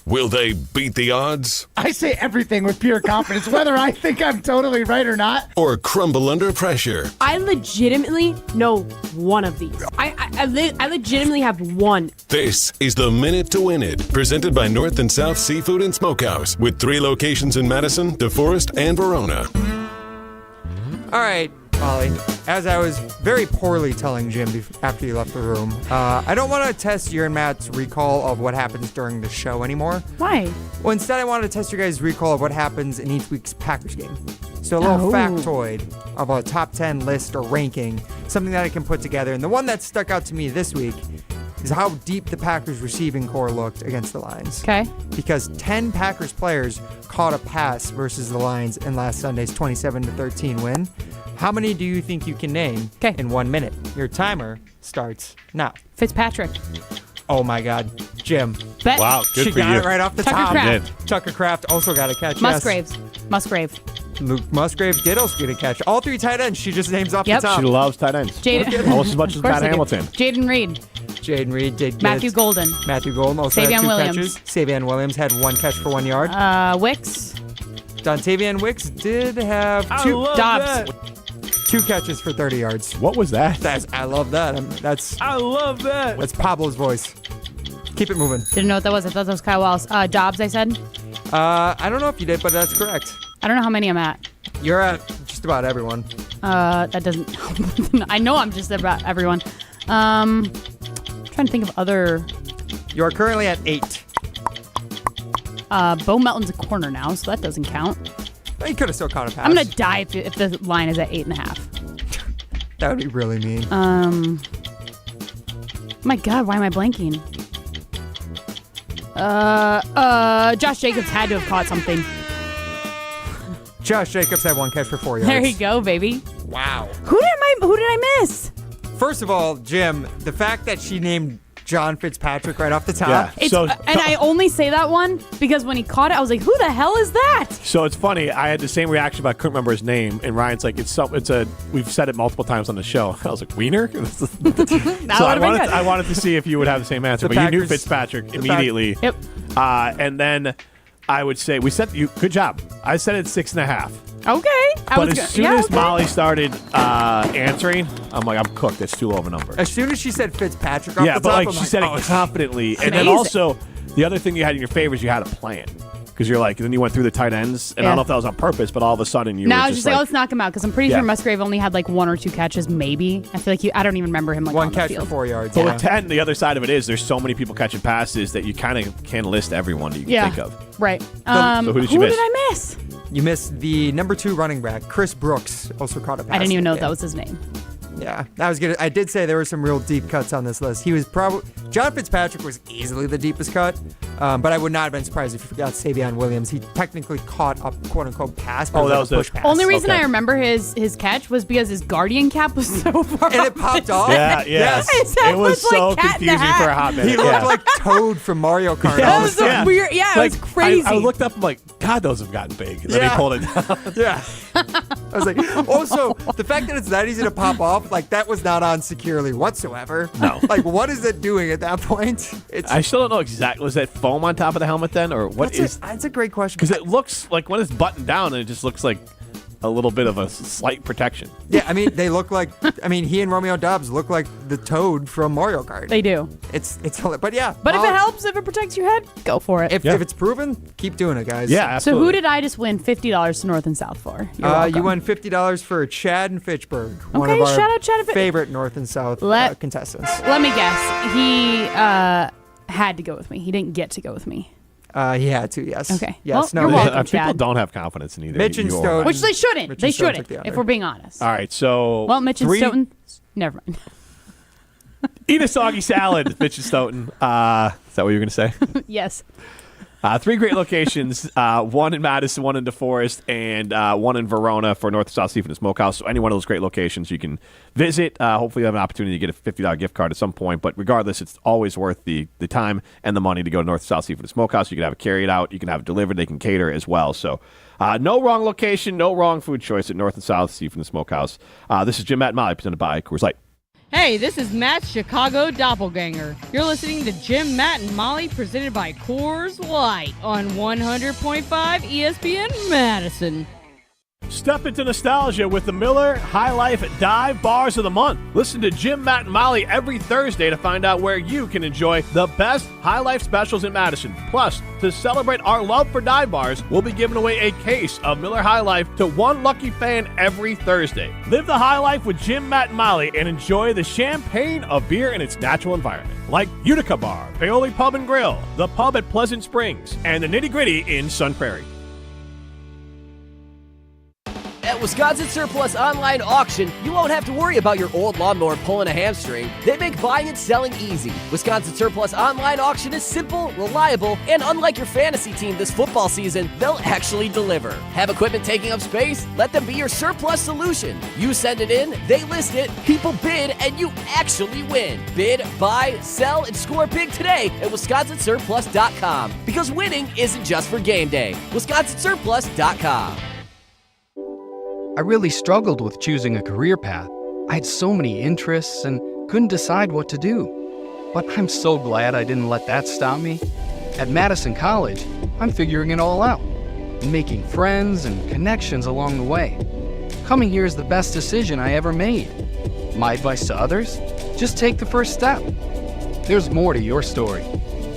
Will they beat the odds I say everything with pure confidence, whether I think I'm totally right or not. or crumble under pressure? I legitimately know one of these. I legitimately have one. This is the Minute to Win It, presented by North and South Seafood and Smokehouse, with 3 locations in Madison, DeForest, and Verona. All right, Molly. As I was very poorly telling Jim after you left the room, I don't want to test your and Matt's recall of what happens during the show anymore. Why? Well, instead, I wanted to test your guys' recall of what happens in each week's Packers game. So a little factoid of a top 10 list or ranking, something that I can put together. And the one that stuck out to me this week is how deep the Packers receiving core looked against the Lions. Okay. Because 10 Packers players caught a pass versus the Lions in last Sunday's 27-13 win. How many do you think you can name in 1 minute? Your timer starts now. Fitzpatrick. Oh my God, Jim. Bet. Wow, good she for got you. it right off the Tucker top. Kraft. Tucker Kraft also got a catch. Musgraves. Musgrave. Luke Musgrave did also get a catch. All 3 tight ends she just names off Yep. the top. She loves tight ends. Jaden. Almost as much as Of course Matt I do. Hamilton. Jaden Reed. Jaden Reed did get Matthew Golden. Matthew Golden also Savion had 2 Williams. catches. Savion Williams had 1 catch for 1 yard. Wicks. Dontavian Wicks did have 2 Dobbs. 2 catches for 30 yards. What was that? I love that. I love that. That's Pablo's voice. Keep it moving. Didn't know what that was. I thought that was Kyle Wallace. Dobbs, I said. I don't know if you did, but that's correct. I don't know how many I'm at. You're at just about everyone. That doesn't. I know I'm just about everyone. Trying to think of other. You are currently at 8. Bo Melton's a corner now, so that doesn't count. He could have still caught a pass. I'm gonna die if the line is at 8.5. That would be really mean. My God, why am I blanking? Josh Jacobs had to have caught something. Josh Jacobs had 1 catch for 4 yards. There you go, baby. Wow. Who did I miss? First of all, Jim, the fact that she named John Fitzpatrick right off the top. Yeah. And I only say that one because when he caught it, I was like, "Who the hell is that?" So it's funny. I had the same reaction, but I couldn't remember his name. And Ryan's like, we've said it multiple times on the show. I was like, Wiener? So I wanted to see if you would have the same answer. But you knew Fitzpatrick immediately. Yep. And then I would say, good job. I said it's 6.5. Okay. But as soon as Molly started answering, I'm like, I'm cooked. That's too low of a number. As soon as she said Fitzpatrick off Yeah, the but top, like I'm she said oh, it confidently. And then amazing. also, the other thing you had in your favor is you had a plan. Because you're like, then you went through the tight ends, and I don't know if that was on purpose, but all of a sudden you now were I was just just like, let's knock him out, because I'm pretty Yeah. sure Musgrave only had like 1 or 2 catches, maybe. I feel like I don't even remember him like one on catch the for field. 4 yards. But with 10, the other side of it is there's so many people catching passes that you kind of can list everyone that you can think of. Right. So who did you who miss? did I miss? You missed the number 2 running back, Chris Brooks, also caught a pass. I didn't even know in if the that was his name. Yeah, that was good. I did say there were some real deep cuts on this list. He was probably John Fitzpatrick was easily the deepest cut, but I would not have been surprised if you forgot Savion Williams. He technically caught a quote unquote pass, but that it was a push pass. Only reason I remember his catch was because his Guardian cap was so far and it popped off. Yeah, yes. His head It was so like Cat in the confusing Hat. for a hot minute. He looked like Toad from Mario Kart. That was so weird. Yeah, Like, it was crazy. I looked up, I'm like, God, those have gotten big. And then he pulled it down. Yeah. I was like, also, the fact that it's that easy to pop off, like, that was not on securely whatsoever. No. Like, what is it doing at that point? I still don't know exactly. Was that foam on top of the helmet then? Or what is? That's a great question. Because it looks like when it's buttoned down, it just looks like a little bit of a slight protection. Yeah, I mean, they look like, he and Romeo Dobbs look like the Toad from Mario Kart. They do. It's but yeah. But if it helps, if it protects your head, go for it. If it's proven, keep doing it, guys. Yeah, So who did I just win $50 to North and South for? You're welcome. You won $50 for Chad and Fitchburg. One Okay, of our shout out Chad and favorite North and South contestants. Let me guess. He had to go with me. He didn't get to go with me. He had to, yes. Okay. Yes. Well, you're welcome, People Chad. don't have confidence in either. Mitch and you or Stone. I. Which they shouldn't. Mitch They and Stone shouldn't, took the if under. we're being honest. All right, so Well, Mitch and Stoughton, never mind. Eat a soggy salad, Mitch and Stoughton. Is that what you were going to say? Yes. 3 great locations, one in Madison, one in DeForest, and one in Verona for North and South Seafood and Smokehouse. So any one of those great locations you can visit. Hopefully you have an opportunity to get a $50 gift card at some point. But regardless, it's always worth the time and the money to go to North and South Seafood and Smokehouse. You can have it carried out. You can have it delivered. They can cater as well. So no wrong location, no wrong food choice at North and South Seafood and Smokehouse. This is Jim, Matt, and Molly, presented by Coors Light. Hey, this is Matt's Chicago Doppelganger. You're listening to Jim, Matt, and Molly, presented by Coors Light on 100.5 ESPN Madison. Step into nostalgia with the Miller High Life Dive Bars of the Month. Listen to Jim, Matt, and Molly every Thursday to find out where you can enjoy the best High Life specials in Madison. Plus, to celebrate our love for dive bars, we'll be giving away a case of Miller High Life to one lucky fan every Thursday. Live the high life with Jim, Matt, and Molly and enjoy the champagne of beer in its natural environment. Like Utica Bar, Paoli Pub and Grill, the pub at Pleasant Springs, and the Nitty Gritty in Sun Prairie. At Wisconsin Surplus Online Auction, you won't have to worry about your old lawnmower pulling a hamstring. They make buying and selling easy. Wisconsin Surplus Online Auction is simple, reliable, and unlike your fantasy team this football season, they'll actually deliver. Have equipment taking up space? Let them be your surplus solution. You send it in, they list it, people bid, and you actually win. Bid, buy, sell, and score big today at WisconsinSurplus.com. Because winning isn't just for game day. WisconsinSurplus.com. I really struggled with choosing a career path. I had so many interests and couldn't decide what to do. But I'm so glad I didn't let that stop me. At Madison College, I'm figuring it all out and making friends and connections along the way. Coming here is the best decision I ever made. My advice to others? Just take the first step. There's more to your story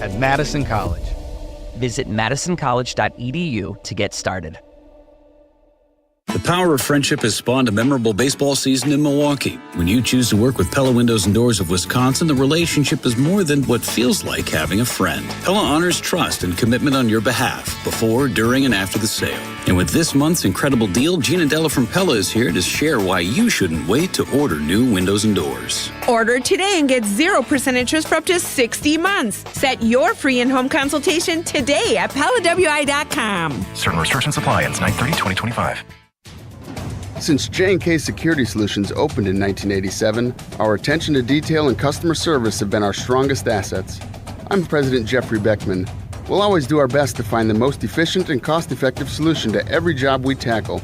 at Madison College. Visit madisoncollege.edu to get started. The power of friendship has spawned a memorable baseball season in Milwaukee. When you choose to work with Pella Windows and Doors of Wisconsin, the relationship is more than what feels like having a friend. Pella honors trust and commitment on your behalf, before, during, and after the sale. And with this month's incredible deal, Gina Della from Pella is here to share why you shouldn't wait to order new windows and doors. Order today and get 0% interest for up to 60 months. Set your free in-home consultation today at PellaWI.com. Certain restrictions apply. Ends 9/30/2025. Since J&K Security Solutions opened in 1987, our attention to detail and customer service have been our strongest assets. I'm President Jeffrey Beckman. We'll always do our best to find the most efficient and cost-effective solution to every job we tackle.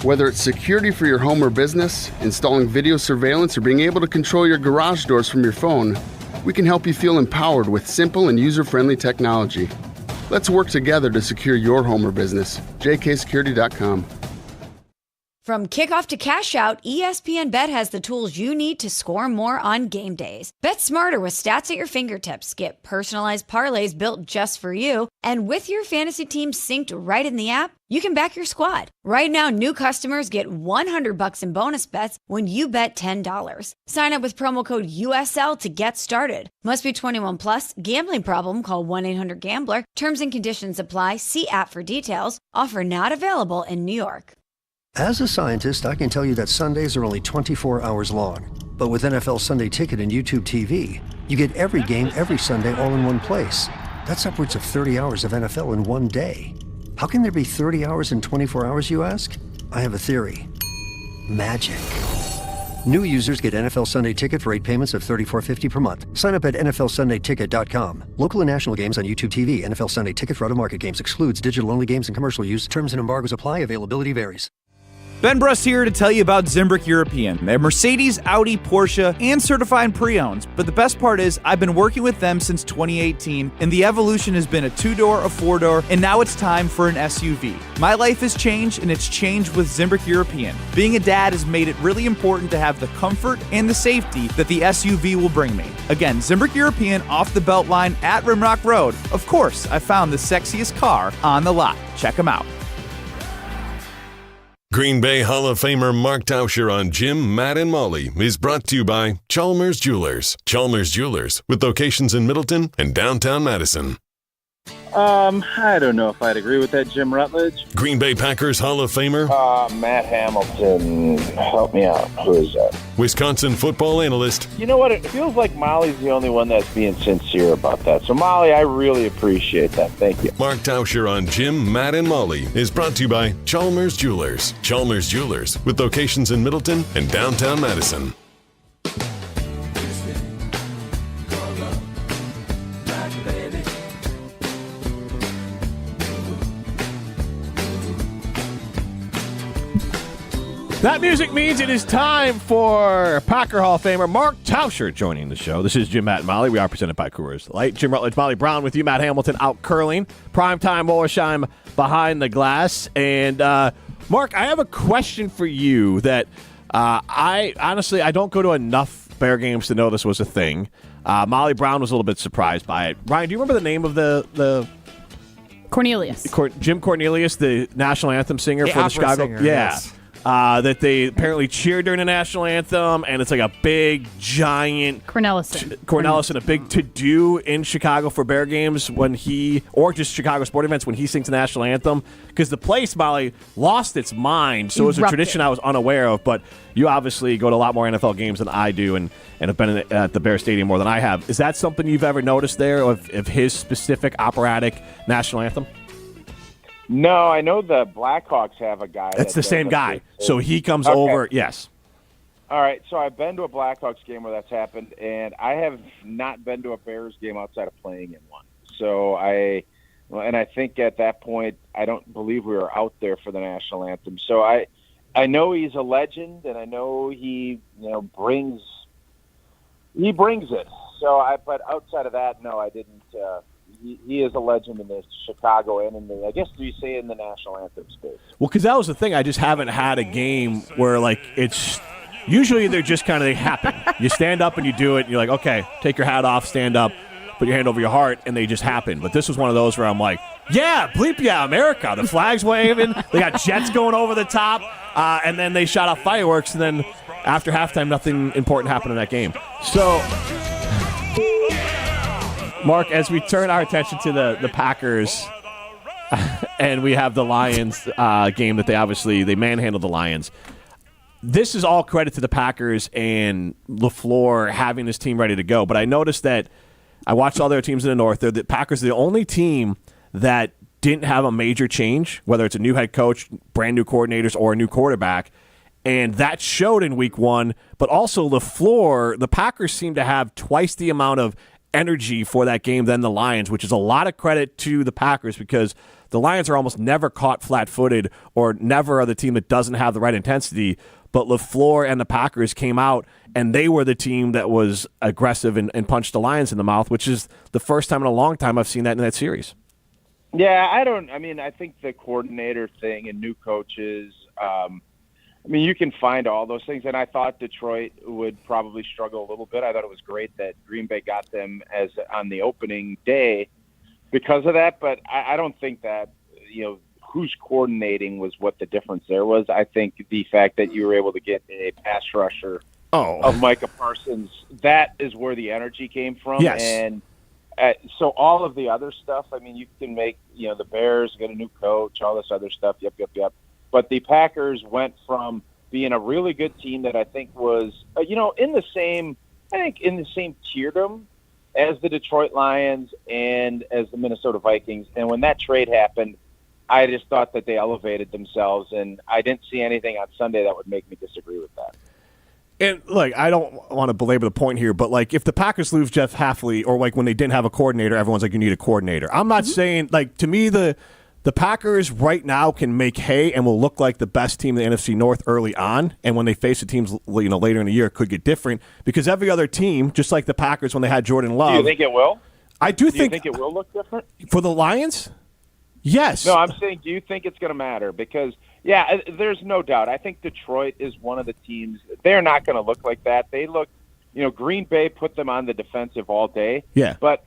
Whether it's security for your home or business, installing video surveillance, or being able to control your garage doors from your phone, we can help you feel empowered with simple and user-friendly technology. Let's work together to secure your home or business. jksecurity.com. From kickoff to cash out, ESPN Bet has the tools you need to score more on game days. Bet smarter with stats at your fingertips. Get personalized parlays built just for you. And with your fantasy team synced right in the app, you can back your squad. Right now, new customers get $100 in bonus bets when you bet $10. Sign up with promo code USL to get started. Must be 21 plus. Gambling problem? Call 1-800-GAMBLER. Terms and conditions apply. See app for details. Offer not available in New York. As a scientist, I can tell you that Sundays are only 24 hours long. But with NFL Sunday Ticket and YouTube TV, you get every game every Sunday all in one place. That's upwards of 30 hours of NFL in one day. How can there be 30 hours in 24 hours, you ask? I have a theory. Magic. New users get NFL Sunday Ticket for 8 payments of $34.50 per month. Sign up at NFLSundayTicket.com. Local and national games on YouTube TV. NFL Sunday Ticket for out-of-market games excludes digital-only games and commercial use. Terms and embargoes apply. Availability varies. Ben Brust here to tell you about Zimbrick European. They're Mercedes, Audi, Porsche, and certified pre-owns. But the best part is I've been working with them since 2018, and the evolution has been a 2-door, a 4-door, and now it's time for an SUV. My life has changed, and it's changed with Zimbrick European. Being a dad has made it really important to have the comfort and the safety that the SUV will bring me. Again, Zimbrick European off the belt line at Rimrock Road. Of course, I found the sexiest car on the lot. Check them out. Green Bay Hall of Famer Mark Tauscher on Jim, Matt, and Molly is brought to you by Chalmers Jewelers. Chalmers Jewelers, with locations in Middleton and downtown Madison. I don't know if I'd agree with that, Jim Rutledge. Green Bay Packers Hall of Famer Matt Hamilton. Help me out. Who is that? Wisconsin football analyst. You know what? It feels like Molly's the only one that's being sincere about that. So, Molly, I really appreciate that. Thank you. Mark Tauscher on Jim, Matt, and Molly is brought to you by Chalmers Jewelers. Chalmers Jewelers, with locations in Middleton and downtown Madison. That music means it is time for Packer Hall of Famer Mark Tauscher joining the show. This is Jim, Matt, and Molly. We are presented by Coors Light. Jim Rutledge, Molly Brown with you. Matt Hamilton out curling. Primetime Wollersheim behind the glass. And, Mark, I have a question for you that I don't go to enough Bear games to know this was a thing. Molly Brown was a little bit surprised by it. Ryan, do you remember the name of the Cornelius. Jim Cornelius, the national anthem singer for the Chicago? Singer, yes. That they apparently cheered during the national anthem, and it's like a big, giant Cornelison, a big to-do in Chicago for Bear games or just Chicago sport events when he sings the national anthem. Because the place, Molly, lost its mind, so it was a tradition I was unaware of. But you obviously go to a lot more NFL games than I do, and have been at the Bear Stadium more than I have. Is that something you've ever noticed there of his specific operatic national anthem? No, I know the Blackhawks have a guy. It's the same guy. So he comes over, yes. All right, so I've been to a Blackhawks game where that's happened, and I have not been to a Bears game outside of playing in one. So I think at that point, I don't believe we were out there for the national anthem. So I know he's a legend, and I know he brings it. But outside of that, no, I didn't. He is a legend in the Chicago and in the national anthem space. Well, because that was the thing. I just haven't had a game where, it's usually they're just kind of, they happen. You stand up and you do it, and you're like, okay, take your hat off, stand up, put your hand over your heart, and they just happen. But this was one of those where I'm like, yeah, bleep yeah, America. The flag's waving. They got jets going over the top, and then they shot off fireworks, and then after halftime, nothing important happened in that game. So, Mark, as we turn our attention to the Packers and we have the Lions game that they manhandled the Lions, this is all credit to the Packers and LaFleur having this team ready to go. But I noticed that I watched all their teams in the North. The Packers are the only team that didn't have a major change, whether it's a new head coach, brand new coordinators, or a new quarterback. And that showed in week one. But also LaFleur, the Packers seem to have twice the amount of energy for that game than the Lions, which is a lot of credit to the Packers because the Lions are almost never caught flat-footed or never are the team that doesn't have the right intensity. But LaFleur and the Packers came out, and they were the team that was aggressive and punched the Lions in the mouth, which is the first time in a long time I've seen that in that series. Yeah, I think the coordinator thing and new coaches, I mean, you can find all those things, and I thought Detroit would probably struggle a little bit. I thought it was great that Green Bay got them as on the opening day because of that, but I don't think that, who's coordinating was what the difference there was. I think the fact that you were able to get a pass rusher of Micah Parsons, that is where the energy came from. Yes. And so all of the other stuff, I mean, you can make, the Bears get a new coach, all this other stuff, yep. But the Packers went from being a really good team that I think was, in the same tierdom as the Detroit Lions and as the Minnesota Vikings. And when that trade happened, I just thought that they elevated themselves, and I didn't see anything on Sunday that would make me disagree with that. And, I don't want to belabor the point here, but, if the Packers lose Jeff Hafley or, when they didn't have a coordinator, everyone's like, you need a coordinator. I'm not saying, to me, the Packers right now can make hay and will look like the best team in the NFC North early on, and when they face the teams, later in the year, it could get different because every other team, just like the Packers when they had Jordan Love. Do you think it will? I do think. Do you think it will look different? For the Lions? Yes. No, I'm saying, do you think it's going to matter? Because, there's no doubt. I think Detroit is one of the teams. They're not going to look like that. They look, Green Bay put them on the defensive all day. Yeah. But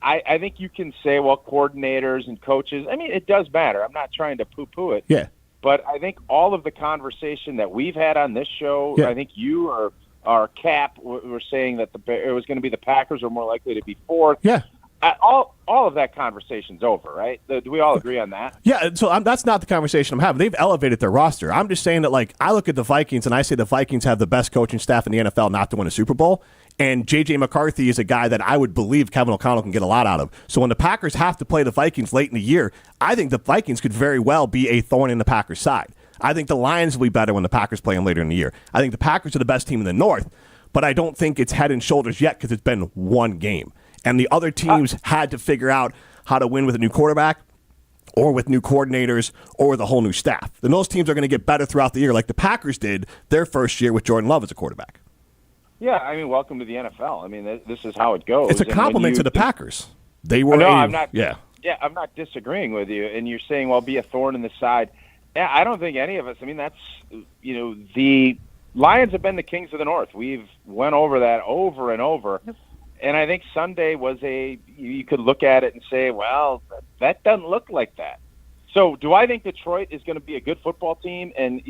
I think you can say, well, coordinators and coaches, I mean, it does matter. I'm not trying to poo-poo it. Yeah. But I think all of the conversation that we've had on this show, I think you or our Cap were saying that it was going to be the Packers are more likely to be fourth. Yeah. All of that conversation's over, right? Do we all agree on that? Yeah, so that's not the conversation I'm having. They've elevated their roster. I'm just saying that, I look at the Vikings, and I say the Vikings have the best coaching staff in the NFL not to win a Super Bowl, and J.J. McCarthy is a guy that I would believe Kevin O'Connell can get a lot out of. So when the Packers have to play the Vikings late in the year, I think the Vikings could very well be a thorn in the Packers' side. I think the Lions will be better when the Packers play them later in the year. I think the Packers are the best team in the North, but I don't think it's head and shoulders yet because it's been one game. And the other teams had to figure out how to win with a new quarterback or with new coordinators or with a whole new staff. Then those teams are going to get better throughout the year like the Packers did their first year with Jordan Love as a quarterback. Yeah, I mean, welcome to the NFL. I mean, this is how it goes. It's a compliment to the Packers. They were I'm not. Yeah, I'm not disagreeing with you. And you're saying, well, be a thorn in the side. Yeah, I don't think any of us. I mean, that's the Lions have been the kings of the North. We've went over that over and over. Yep. And I think Sunday was you could look at it and say, well, that doesn't look like that. So do I think Detroit is going to be a good football team and,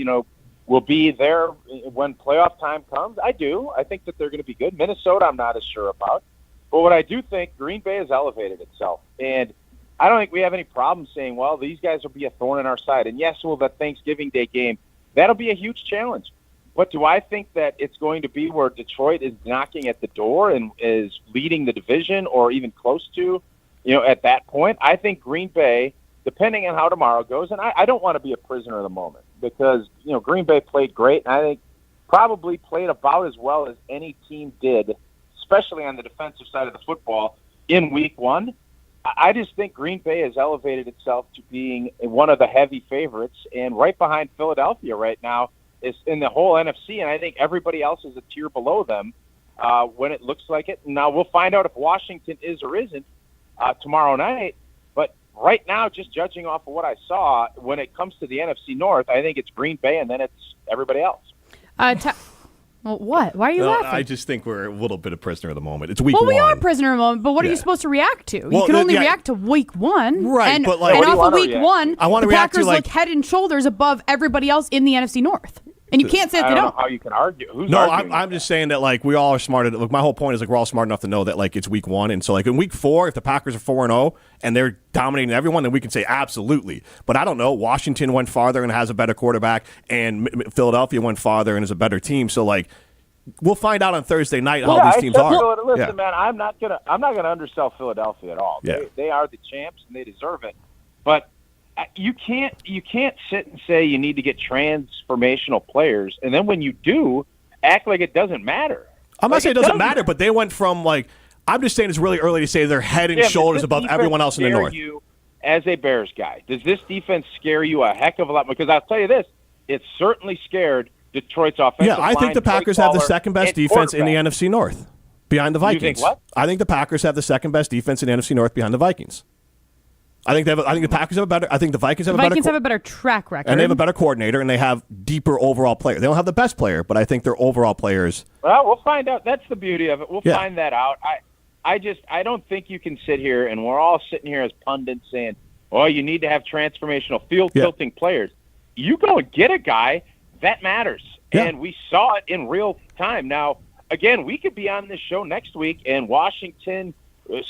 will be there when playoff time comes? I do. I think that they're going to be good. Minnesota, I'm not as sure about. But what I do think, Green Bay has elevated itself. And I don't think we have any problem saying, well, these guys will be a thorn in our side. And yes, well, the Thanksgiving Day game, that'll be a huge challenge. But do I think that it's going to be where Detroit is knocking at the door and is leading the division or even close to, at that point? I think Green Bay, depending on how tomorrow goes, and I don't want to be a prisoner of the moment because, Green Bay played great, and I think probably played about as well as any team did, especially on the defensive side of the football in week one. I just think Green Bay has elevated itself to being one of the heavy favorites and right behind Philadelphia right now is in the whole NFC, and I think everybody else is a tier below them when it looks like it. Now, we'll find out if Washington is or isn't tomorrow night, but right now, just judging off of what I saw, when it comes to the NFC North, I think it's Green Bay, and then it's everybody else. Well, what? Why are you laughing? I just think we're a little bit of prisoner of the moment. It's week one. Well, we are prisoner of the moment, but what are you supposed to react to? You can only react to week one. Right, and, but and off of week one, I want to the react Packers to look head and shoulders above everybody else in the NFC North. And you can't say that they don't. I don't know how you can argue. Who's no, arguing I'm just saying that we all are smart. My whole point is we're all smart enough to know that it's week one, and so in week 4, if the Packers are 4-0 and they're dominating everyone, then we can say absolutely. But I don't know. Washington went farther and has a better quarterback, and Philadelphia went farther and is a better team. So we'll find out on Thursday night how these teams are. Listen, man, I'm not gonna undersell Philadelphia at all. Yeah. They are the champs and they deserve it. But you can't sit and say you need to get transformational players, and then when you do, act like it doesn't matter. I'm not saying it doesn't matter, but they went from I'm just saying it's really early to say they're head and shoulders above everyone else in the North. You as a Bears guy, does this defense scare you a heck of a lot? Because I'll tell you this, it certainly scared Detroit's offensive line. Yeah, I think the Packers have the second best defense in the NFC North behind the Vikings. You think what? I think the Packers have the second best defense in the NFC North behind the Vikings. I think the Packers have a better. I think the Vikings have have a better track record, and they have a better coordinator, and they have deeper overall player. They don't have the best player, but I think their overall players. Well, we'll find out. That's the beauty of it. We'll find that out. I don't think you can sit here and we're all sitting here as pundits saying, "Oh, you need to have transformational field tilting players." You go and get a guy that matters, and we saw it in real time. Now, again, we could be on this show next week, and Washington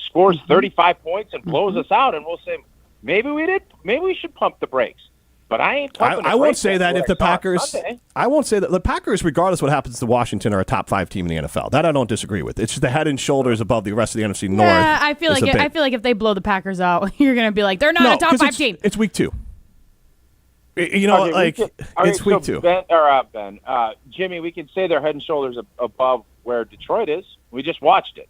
scores 35 points and blows us out, and we'll say maybe we should pump the brakes. But I ain't pumping. I won't say that if the Packers. I won't say that the Packers, regardless of what happens to Washington, are a top 5 team in the NFL. That I don't disagree with. It's just the head and shoulders above the rest of the NFC North. Yeah, I feel like if they blow the Packers out, you're going to be like, they're not a top 5 team. It's week 2. It's week 2. Jimmy, we can say they're head and shoulders above where Detroit is. We just watched it.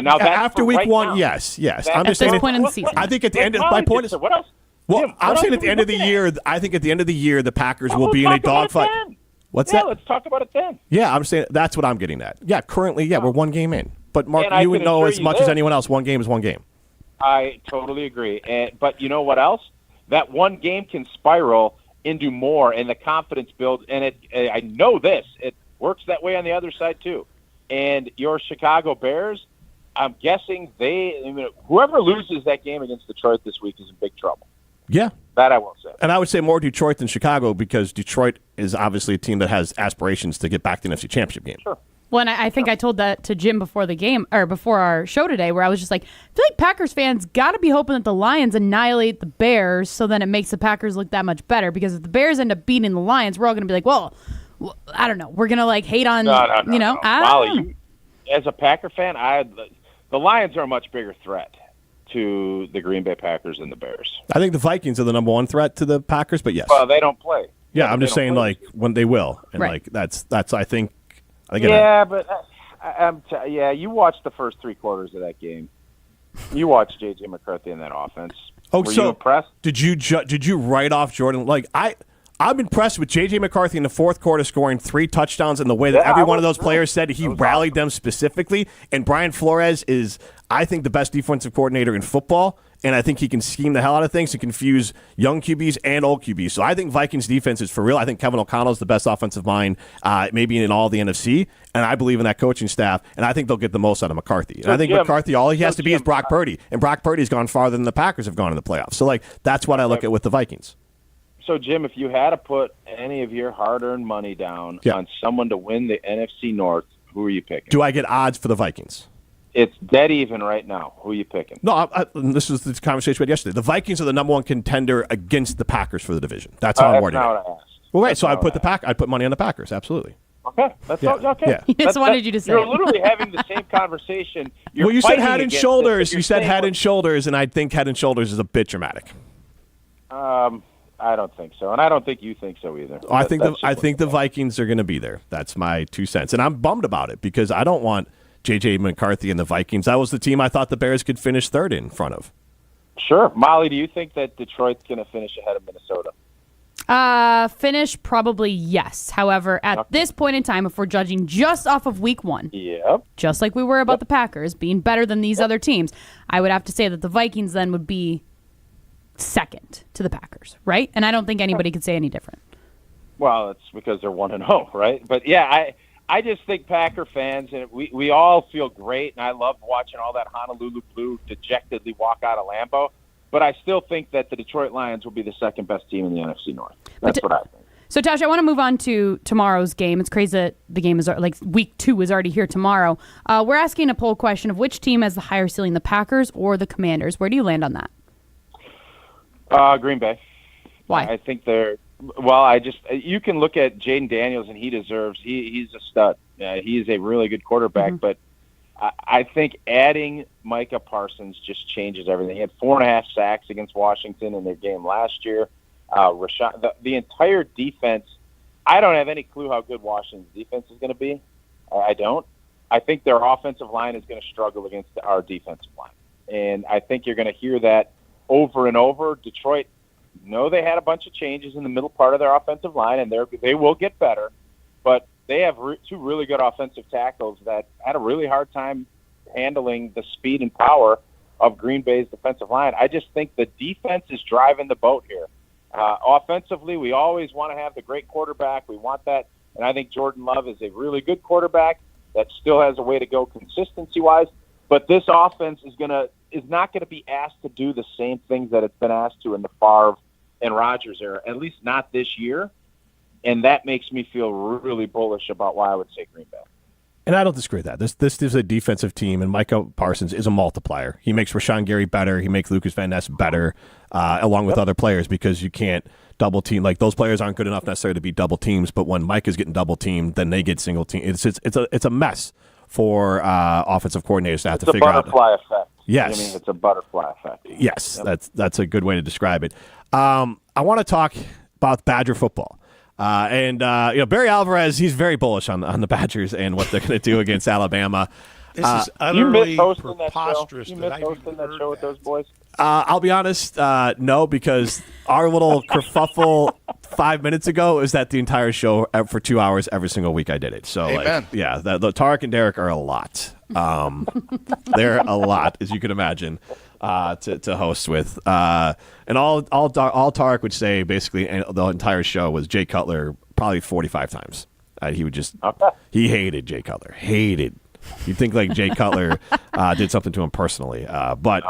Now after week 1, yes. I'm just saying. Point in the season. I think at the end of my point is. What else? Well, Jim, I'm saying at the end of the year, I think at the end of the year, the Packers will be in a dogfight. What's that? Let's talk about it then. Yeah, I'm saying that's what I'm getting at. Yeah, currently, we're 1 game in. But, Mark, you would know as much as anyone else, 1 game is 1 game. I totally agree. But you know what else? That 1 game can spiral into more, and the confidence builds. And I know this. It works that way on the other side, too. And your Chicago Bears, I'm guessing whoever loses that game against Detroit this week is in big trouble. Yeah. That I will say. And I would say more Detroit than Chicago because Detroit is obviously a team that has aspirations to get back to the NFC Championship game. Sure. Well, and I think I told that to Jim before the game or before our show today, where I was just like, I feel like Packers fans got to be hoping that the Lions annihilate the Bears, so then it makes the Packers look that much better. Because if the Bears end up beating the Lions, we're all going to be like, well, I don't know, we're going to hate on, No. Molly, as a Packer fan, the Lions are a much bigger threat to the Green Bay Packers than the Bears. I think the Vikings are the number 1 threat to the Packers, but yes. Well, they don't play. Yeah, I'm just saying, when they will, and that's I think. Yeah, but you watched the first 3 quarters of that game. You watched J.J. McCarthy in that offense. Oh, Were you impressed? Did you write off Jordan? I'm impressed with J.J. McCarthy in the 4th quarter scoring 3 touchdowns and the way that every one of those players said he rallied them specifically. And Brian Flores is, I think, the best defensive coordinator in football. And I think he can scheme the hell out of things to confuse young QBs and old QBs. So I think Vikings defense is for real. I think Kevin O'Connell is the best offensive mind maybe in all the NFC. And I believe in that coaching staff. And I think they'll get the most out of McCarthy. And I think McCarthy, all he has to be is Brock Purdy. And Brock Purdy's gone farther than the Packers have gone in the playoffs. So, that's what I look at with the Vikings. So, Jim, if you had to put any of your hard-earned money down on someone to win the NFC North, who are you picking? Do I get odds for the Vikings? It's dead even right now. Who are you picking? No, this is the conversation we had yesterday. The Vikings are the number 1 contender against the Packers for the division. That's how I'm wording it. That's not what I asked. Well, right. So I'd put money on the Packers. Absolutely. Okay. Okay. Yeah. He just wanted you to say You're it. literally having the same conversation. You said head and shoulders. You said head and shoulders, and I think head and shoulders is a bit dramatic. I don't think so, and I don't think you think so either. I think the Vikings are going to be there. That's my 2 cents, and I'm bummed about it because I don't want J.J. McCarthy and the Vikings. That was the team I thought the Bears could finish 3rd in front of. Sure. Molly, do you think that Detroit's going to finish ahead of Minnesota? Finish probably yes. However, at this point in time, if we're judging just off of week 1, just like we were about the Packers being better than these other teams, I would have to say that the Vikings then would be 2nd to the Packers, right? And I don't think anybody could say any different. Well, it's because they're 1-0, right? But yeah, I just think Packer fans, and we all feel great, and I love watching all that Honolulu blue dejectedly walk out of Lambeau. But I still think that the Detroit Lions will be the 2nd best team in the NFC North. That's what I think. So, Tauscher, I want to move on to tomorrow's game. It's crazy that the game is week 2 is already here tomorrow. We're asking a poll question of which team has the higher ceiling, the Packers or the Commanders. Where do you land on that? Green Bay. Why? I think they're. Well, you can look at Jaden Daniels, and he's a stud. He is a really good quarterback, but I think adding Micah Parsons just changes everything. He had 4.5 sacks against Washington in their game last year. The entire defense, I don't have any clue how good Washington's defense is going to be. I don't. I think their offensive line is going to struggle against our defensive line. And I think you're going to hear that over and over. Detroit, they had a bunch of changes in the middle part of their offensive line, and they will get better. But they have 2 really good offensive tackles that had a really hard time handling the speed and power of Green Bay's defensive line. I just think the defense is driving the boat here. Offensively, we always want to have the great quarterback. We want that, and I think Jordan Love is a really good quarterback that still has a way to go consistency-wise. But this offense is not going to be asked to do the same things that it's been asked to in the Favre and Rodgers era, at least not this year. And that makes me feel really bullish about why I would say Green Bay. And I don't disagree with that. This is a defensive team, and Micah Parsons is a multiplier. He makes Rashawn Gary better. He makes Lucas Van Ness better, along with other players, because you can't double team. Like, those players aren't good enough necessarily to be double teams, but when Micah's getting double teamed, then they get single team. It's a mess for offensive coordinators to have to figure out. It's a butterfly effect. Yes. I mean, it's a butterfly effect. Yes, that's a good way to describe it. I want to talk about Badger football. Barry Alvarez, he's very bullish on the Badgers and what they're going to do against Alabama. This is utterly preposterous. You miss hosting that show with those boys? I'll be honest, no, because our little kerfuffle 5 minutes ago is that the entire show for 2 hours every single week I did it. So, the Tarek and Derek are a lot. They're a lot, as you can imagine, to host with. And all Tarek would say, basically, the entire show was Jay Cutler probably 45 times. He would just he hated Jay Cutler. Hated. You'd think like Jay Cutler did something to him personally. But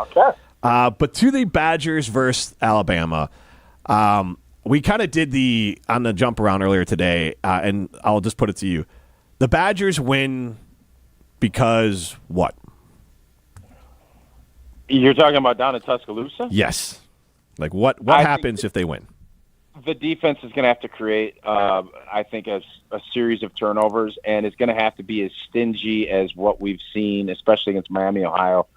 to the Badgers versus Alabama, we kind of did on the jump around earlier today, and I'll just put it to you. The Badgers win because what? You're talking about down in Tuscaloosa? Yes. Like, what happens if they win? The defense is going to have to create, I think, a series of turnovers, and it's going to have to be as stingy as what we've seen, especially against Miami, Ohio.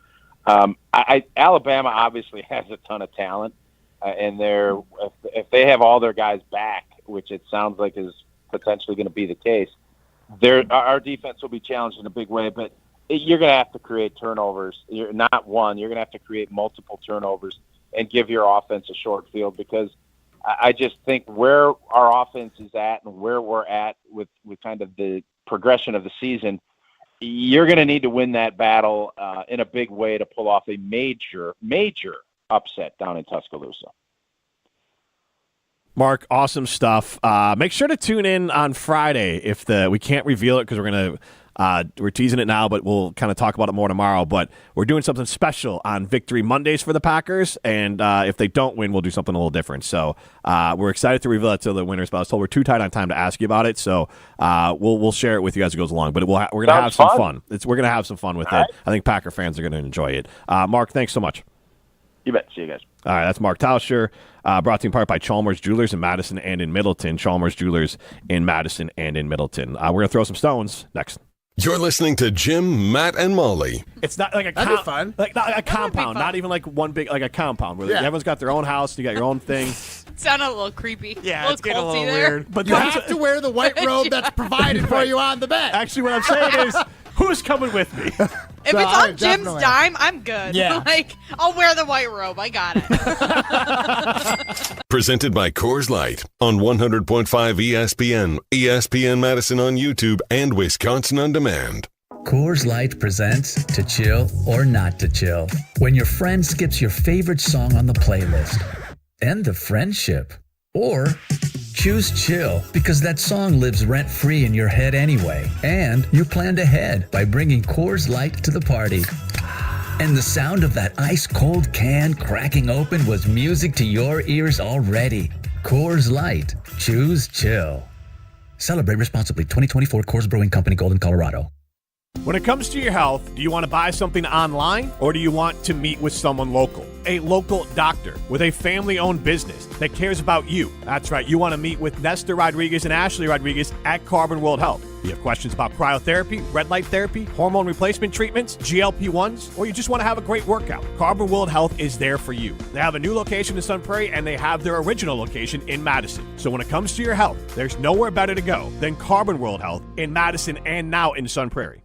Alabama obviously has a ton of talent, and if they have all their guys back, which it sounds like is potentially going to be the case, our defense will be challenged in a big way, but you're going to have to create turnovers. You're not one. You're going to have to create multiple turnovers and give your offense a short field, because I just think where our offense is at and where we're at with kind of the progression of the season, you're going to need to win that battle in a big way to pull off a major, major upset down in Tuscaloosa. Mark, awesome stuff. Make sure to tune in on Friday. We can't reveal it because we're teasing it now, but we'll kind of talk about it more tomorrow. But we're doing something special on Victory Mondays for the Packers, and if they don't win, we'll do something a little different. So we're excited to reveal that to the winners, but I was told we're too tight on time to ask you about it, so we'll share it with you as it goes along. But we're going to have some fun. We're going to have some fun with it. I think Packer fans are going to enjoy it. Mark, thanks so much. You bet. See you guys. All right, that's Mark Tauscher, brought to you in part by Chalmers Jewelers in Madison and in Middleton. Chalmers Jewelers in Madison and in Middleton. We're going to throw some stones next. You're listening to Jim, Matt, and Molly. It's not like That'd be fun. Like not a compound, not even like one big, like a compound where everyone's got their own house, you got your own thing. Sounded a little creepy. Yeah, it's getting a little there. weird. But you have to wear the white robe that's provided for you on the bed. Actually, what I'm saying is, who's coming with me? If it's on Jim's dime, I'm good. Yeah. I'll wear the white robe. I got it. Presented by Coors Light on 100.5 ESPN, ESPN Madison on YouTube, and Wisconsin On Demand. Coors Light presents To Chill or Not to Chill. When your friend skips your favorite song on the playlist. End the friendship. Or choose chill because that song lives rent-free in your head anyway. And you planned ahead by bringing Coors Light to the party. And the sound of that ice-cold can cracking open was music to your ears already. Coors Light. Choose chill. Celebrate responsibly. 2024 Coors Brewing Company, Golden, Colorado. When it comes to your health, do you want to buy something online or do you want to meet with someone local? A local doctor with a family-owned business that cares about you. That's right. You want to meet with Nestor Rodriguez and Ashley Rodriguez at Carbon World Health. You have questions about cryotherapy, red light therapy, hormone replacement treatments, GLP-1s, or you just want to have a great workout. Carbon World Health is there for you. They have a new location in Sun Prairie, and they have their original location in Madison. So when it comes to your health, there's nowhere better to go than Carbon World Health in Madison and now in Sun Prairie.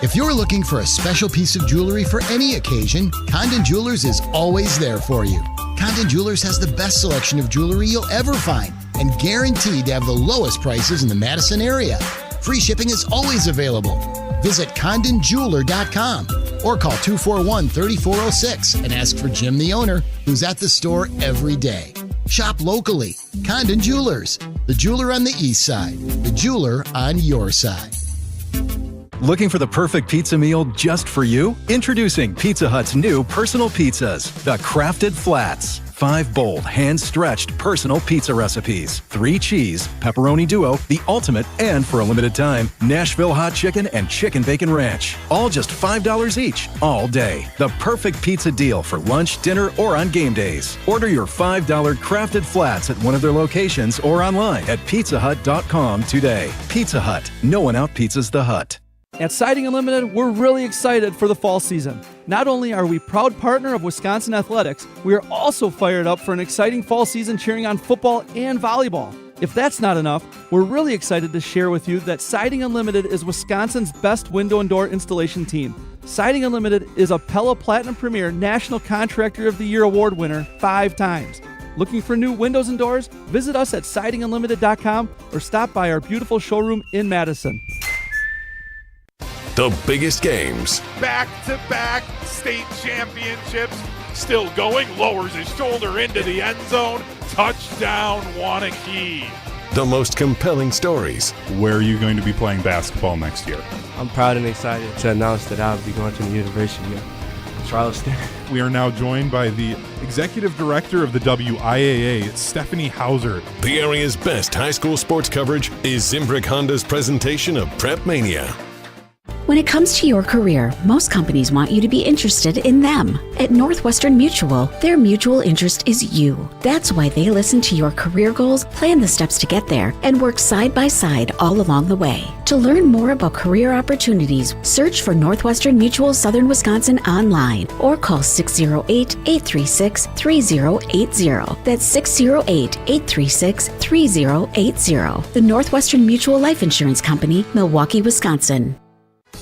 If you're looking for a special piece of jewelry for any occasion, Condon Jewelers is always there for you. Condon Jewelers has the best selection of jewelry you'll ever find and guaranteed to have the lowest prices in the Madison area. Free shipping is always available. Visit CondonJeweler.com. or call 241-3406 and ask for Jim, the owner, who's at the store every day. Shop locally. Condon Jewelers, the jeweler on the east side, the jeweler on your side. Looking for the perfect pizza meal just for you? Introducing Pizza Hut's new personal pizzas, the Crafted Flats. 5 bold, hand-stretched personal pizza recipes. 3 cheese, pepperoni duo, the ultimate, and for a limited time, Nashville hot chicken and chicken bacon ranch. All just $5 each, all day. The perfect pizza deal for lunch, dinner, or on game days. Order your $5 Crafted Flats at one of their locations or online at pizzahut.com today. Pizza Hut. No one out-pizzas the Hut. At Siding Unlimited, we're really excited for the fall season. Not only are we proud partner of Wisconsin Athletics, we are also fired up for an exciting fall season cheering on football and volleyball. If that's not enough, we're really excited to share with you that Siding Unlimited is Wisconsin's best window and door installation team. Siding Unlimited is a Pella Platinum Premier National Contractor of the Year award winner 5 times. Looking for new windows and doors? Visit us at sidingunlimited.com or stop by our beautiful showroom in Madison. The biggest games. Back-to-back state championships. Still going, lowers his shoulder into the end zone. Touchdown, Wanakee. The most compelling stories. Where are you going to be playing basketball next year? I'm proud and excited to announce that I'll be going to the University of Charleston. We are now joined by the Executive Director of the WIAA, Stephanie Hauser. The area's best high school sports coverage is Zimbrick Honda's presentation of Prep Mania. When it comes to your career, most companies want you to be interested in them. At Northwestern Mutual, their mutual interest is you. That's why they listen to your career goals, plan the steps to get there, and work side by side all along the way. To learn more about career opportunities, search for Northwestern Mutual Southern Wisconsin online or call 608-836-3080. That's 608-836-3080. The Northwestern Mutual Life Insurance Company, Milwaukee, Wisconsin.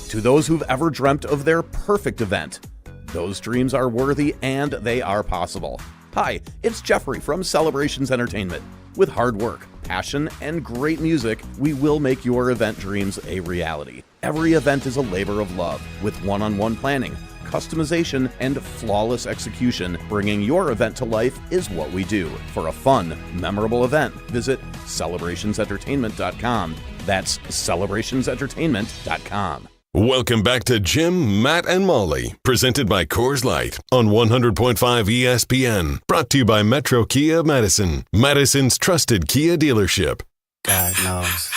To those who've ever dreamt of their perfect event, those dreams are worthy and they are possible. Hi, it's Jeffrey from Celebrations Entertainment. With hard work, passion, and great music, we will make your event dreams a reality. Every event is a labor of love, with one-on-one planning, customization, and flawless execution. Bringing your event to life is what we do. For a fun, memorable event, visit celebrationsentertainment.com. That's celebrationsentertainment.com. Welcome back to Jim, Matt, and Molly, presented by Coors Light on 100.5 ESPN. Brought to you by Metro Kia of Madison, Madison's trusted Kia dealership. God knows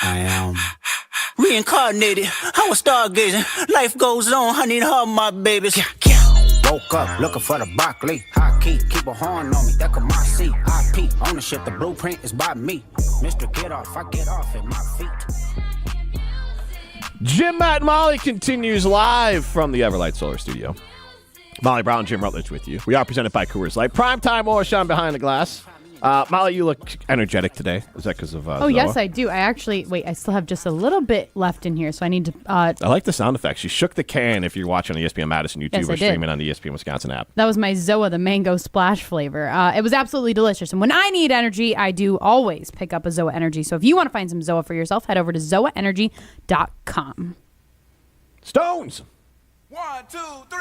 I am reincarnated. I was stargazing. Life goes on. I need her, my babies. Woke up looking for the broccoli. High key, keep a horn on me. That could my seat. IP ownership. The blueprint is by me. Mr. Get Off, I get off at my feet. Jim, Matt, and Molly continues live from the Everlight Solar Studio. Molly Brown, Jim Rutledge with you. We are presented by Coors Light. Primetime Orshawn behind the glass. Molly, you look energetic today. Is that because of Zoa? Yes, I do. I still have just a little bit left in here, so I need to... I like the sound effects. You shook the can if you're watching on the ESPN Madison YouTube or streaming on the ESPN Wisconsin app. That was my Zoa, the mango splash flavor. It was absolutely delicious. And when I need energy, I do always pick up a Zoa Energy. So if you want to find some Zoa for yourself, head over to zoaenergy.com. Stones! 1, 2, 3,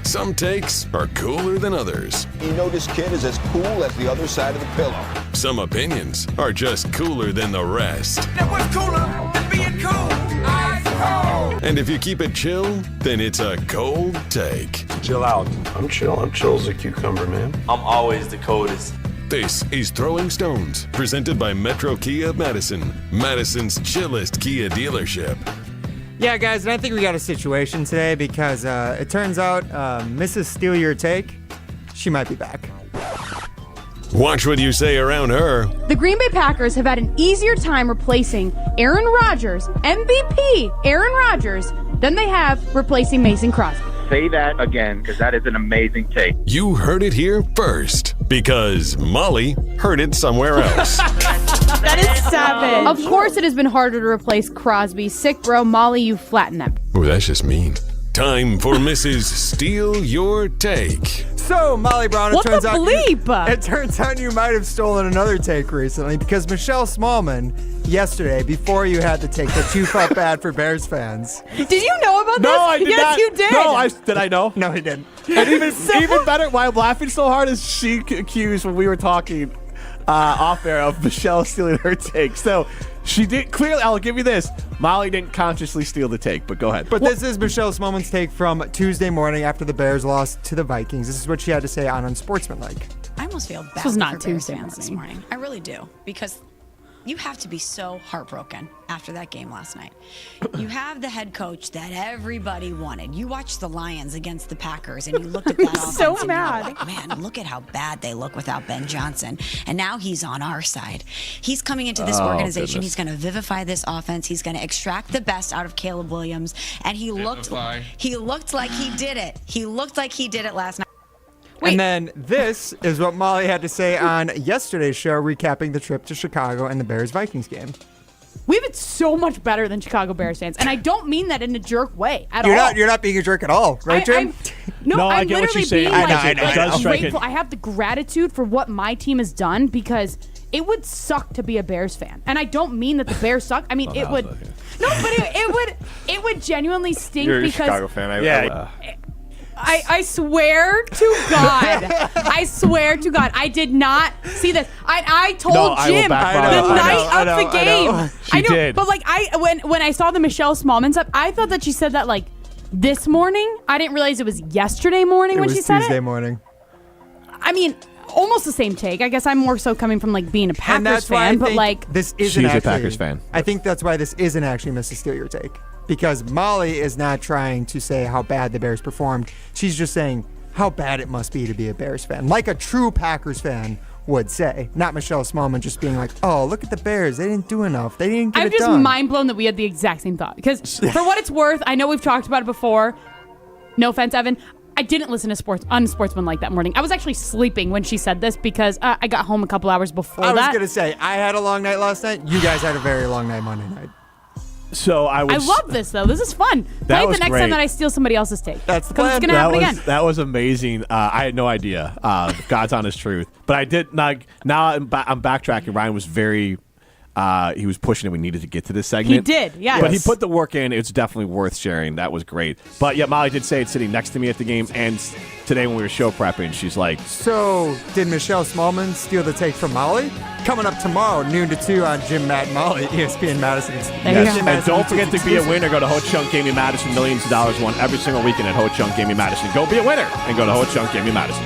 Some takes are cooler than others. You know this kid is as cool as the other side of the pillow. Some opinions are just cooler than the rest. Now what's cooler than being cool? Ice cold. And if you keep it chill, then it's a cold take. Chill out. I'm chill. I'm chill as a cucumber, man. I'm always the coldest. This is Throwing Stones, presented by Metro Kia of Madison, Madison's chillest Kia dealership. Yeah, guys, and I think we got a situation today because it turns out Mrs. Steal Your Take, she might be back. Watch what you say around her. The Green Bay Packers have had an easier time replacing Aaron Rodgers, MVP Aaron Rodgers, than they have replacing Mason Crosby. Say that again, because that is an amazing take. You heard it here first, because Molly heard it somewhere else. That is savage. Of course it has been harder to replace Crosby. Sick, bro. Molly, you flatten them. Ooh, that's just mean. Time for Mrs. Steal Your Take. So, Molly Brown, What the bleep? It turns out you might have stolen another take recently because Michelle Smallman, yesterday, before you had the take that you felt bad for Bears fans. Did you know about this? No, I did yes, not. you did. No, did I know? No, he didn't. And even better, why I'm laughing so hard is she accused when we were talking off air of Michelle stealing her take. So she did clearly. I'll give you this. Molly didn't consciously steal the take, but go ahead. But this is Michelle Smallman's take from Tuesday morning after the Bears lost to the Vikings. This is what she had to say on Unsportsmanlike. I almost feel bad This was not for Bears Tuesday fans this morning. I really do, because you have to be so heartbroken after that game last night. You have the head coach that everybody wanted. You watched the Lions against the Packers, and you looked at that offense so and mad. you were like, man, look at how bad they look without Ben Johnson. And now he's on our side. He's coming into this organization. Goodness. He's going to vivify this offense. He's going to extract the best out of Caleb Williams. And he looked like he did it. He looked like he did it last night. And then this is what Molly had to say on yesterday's show, recapping the trip to Chicago and the Bears-Vikings game. We've been so much better than Chicago Bears fans, and I don't mean that in a jerk way at all. You're not being a jerk at all, right, Jim? No, I I'm get what literally you're saying. being I know. It does strike grateful. I have the gratitude for what my team has done because it would suck to be a Bears fan, and I don't mean that the Bears suck. I mean it would. No, but it would genuinely stink You're because a Chicago fan. I swear to God. I swear to God. I did not see this. I told Jim the night of the game. She did. But like when I saw the Michelle Smallman stuff, I thought that she said that like this morning. I didn't realize it was yesterday morning when she said it. Tuesday morning. I mean, almost the same take. I guess I'm more so coming from like being a Packers fan, but like this isn't she's actually, a Packers fan. I think that's why this isn't actually Mrs. Steal Your Take. Because Molly is not trying to say how bad the Bears performed. She's just saying how bad it must be to be a Bears fan. Like a true Packers fan would say. Not Michelle Smallman just being like, oh, look at the Bears. They didn't do enough. They didn't get I'm it just done. mind blown that we had the exact same thought. Because for what it's worth, I know we've talked about it before. No offense, Evan. I didn't listen to Unsportsmanlike that morning. I was actually sleeping when she said this because I got home a couple hours before that. I was going to say, I had a long night last night. You guys had a very long night Monday night. So I love this though. This is fun. Play the next time that I steal somebody else's take. That's the plan. It's gonna happen again. That was amazing. I had no idea. God's honest truth. But I did not. Now I'm backtracking. Ryan was very. He was pushing it. We needed to get to this segment. He did, yes. But he put the work in. It's definitely worth sharing. That was great. But yeah, Molly did say it's sitting next to me at the game. And today when we were show prepping, she's like, So, did Michelle Smallman steal the take from Molly? Coming up tomorrow, noon to 2 on Jim, Matt, and Molly, ESPN Madison. And don't forget to be a winner. Go to Ho Chunk Gaming Madison. Millions of dollars won every single weekend at Ho Chunk Gaming Madison. Go be a winner and go to Ho Chunk Gaming Madison.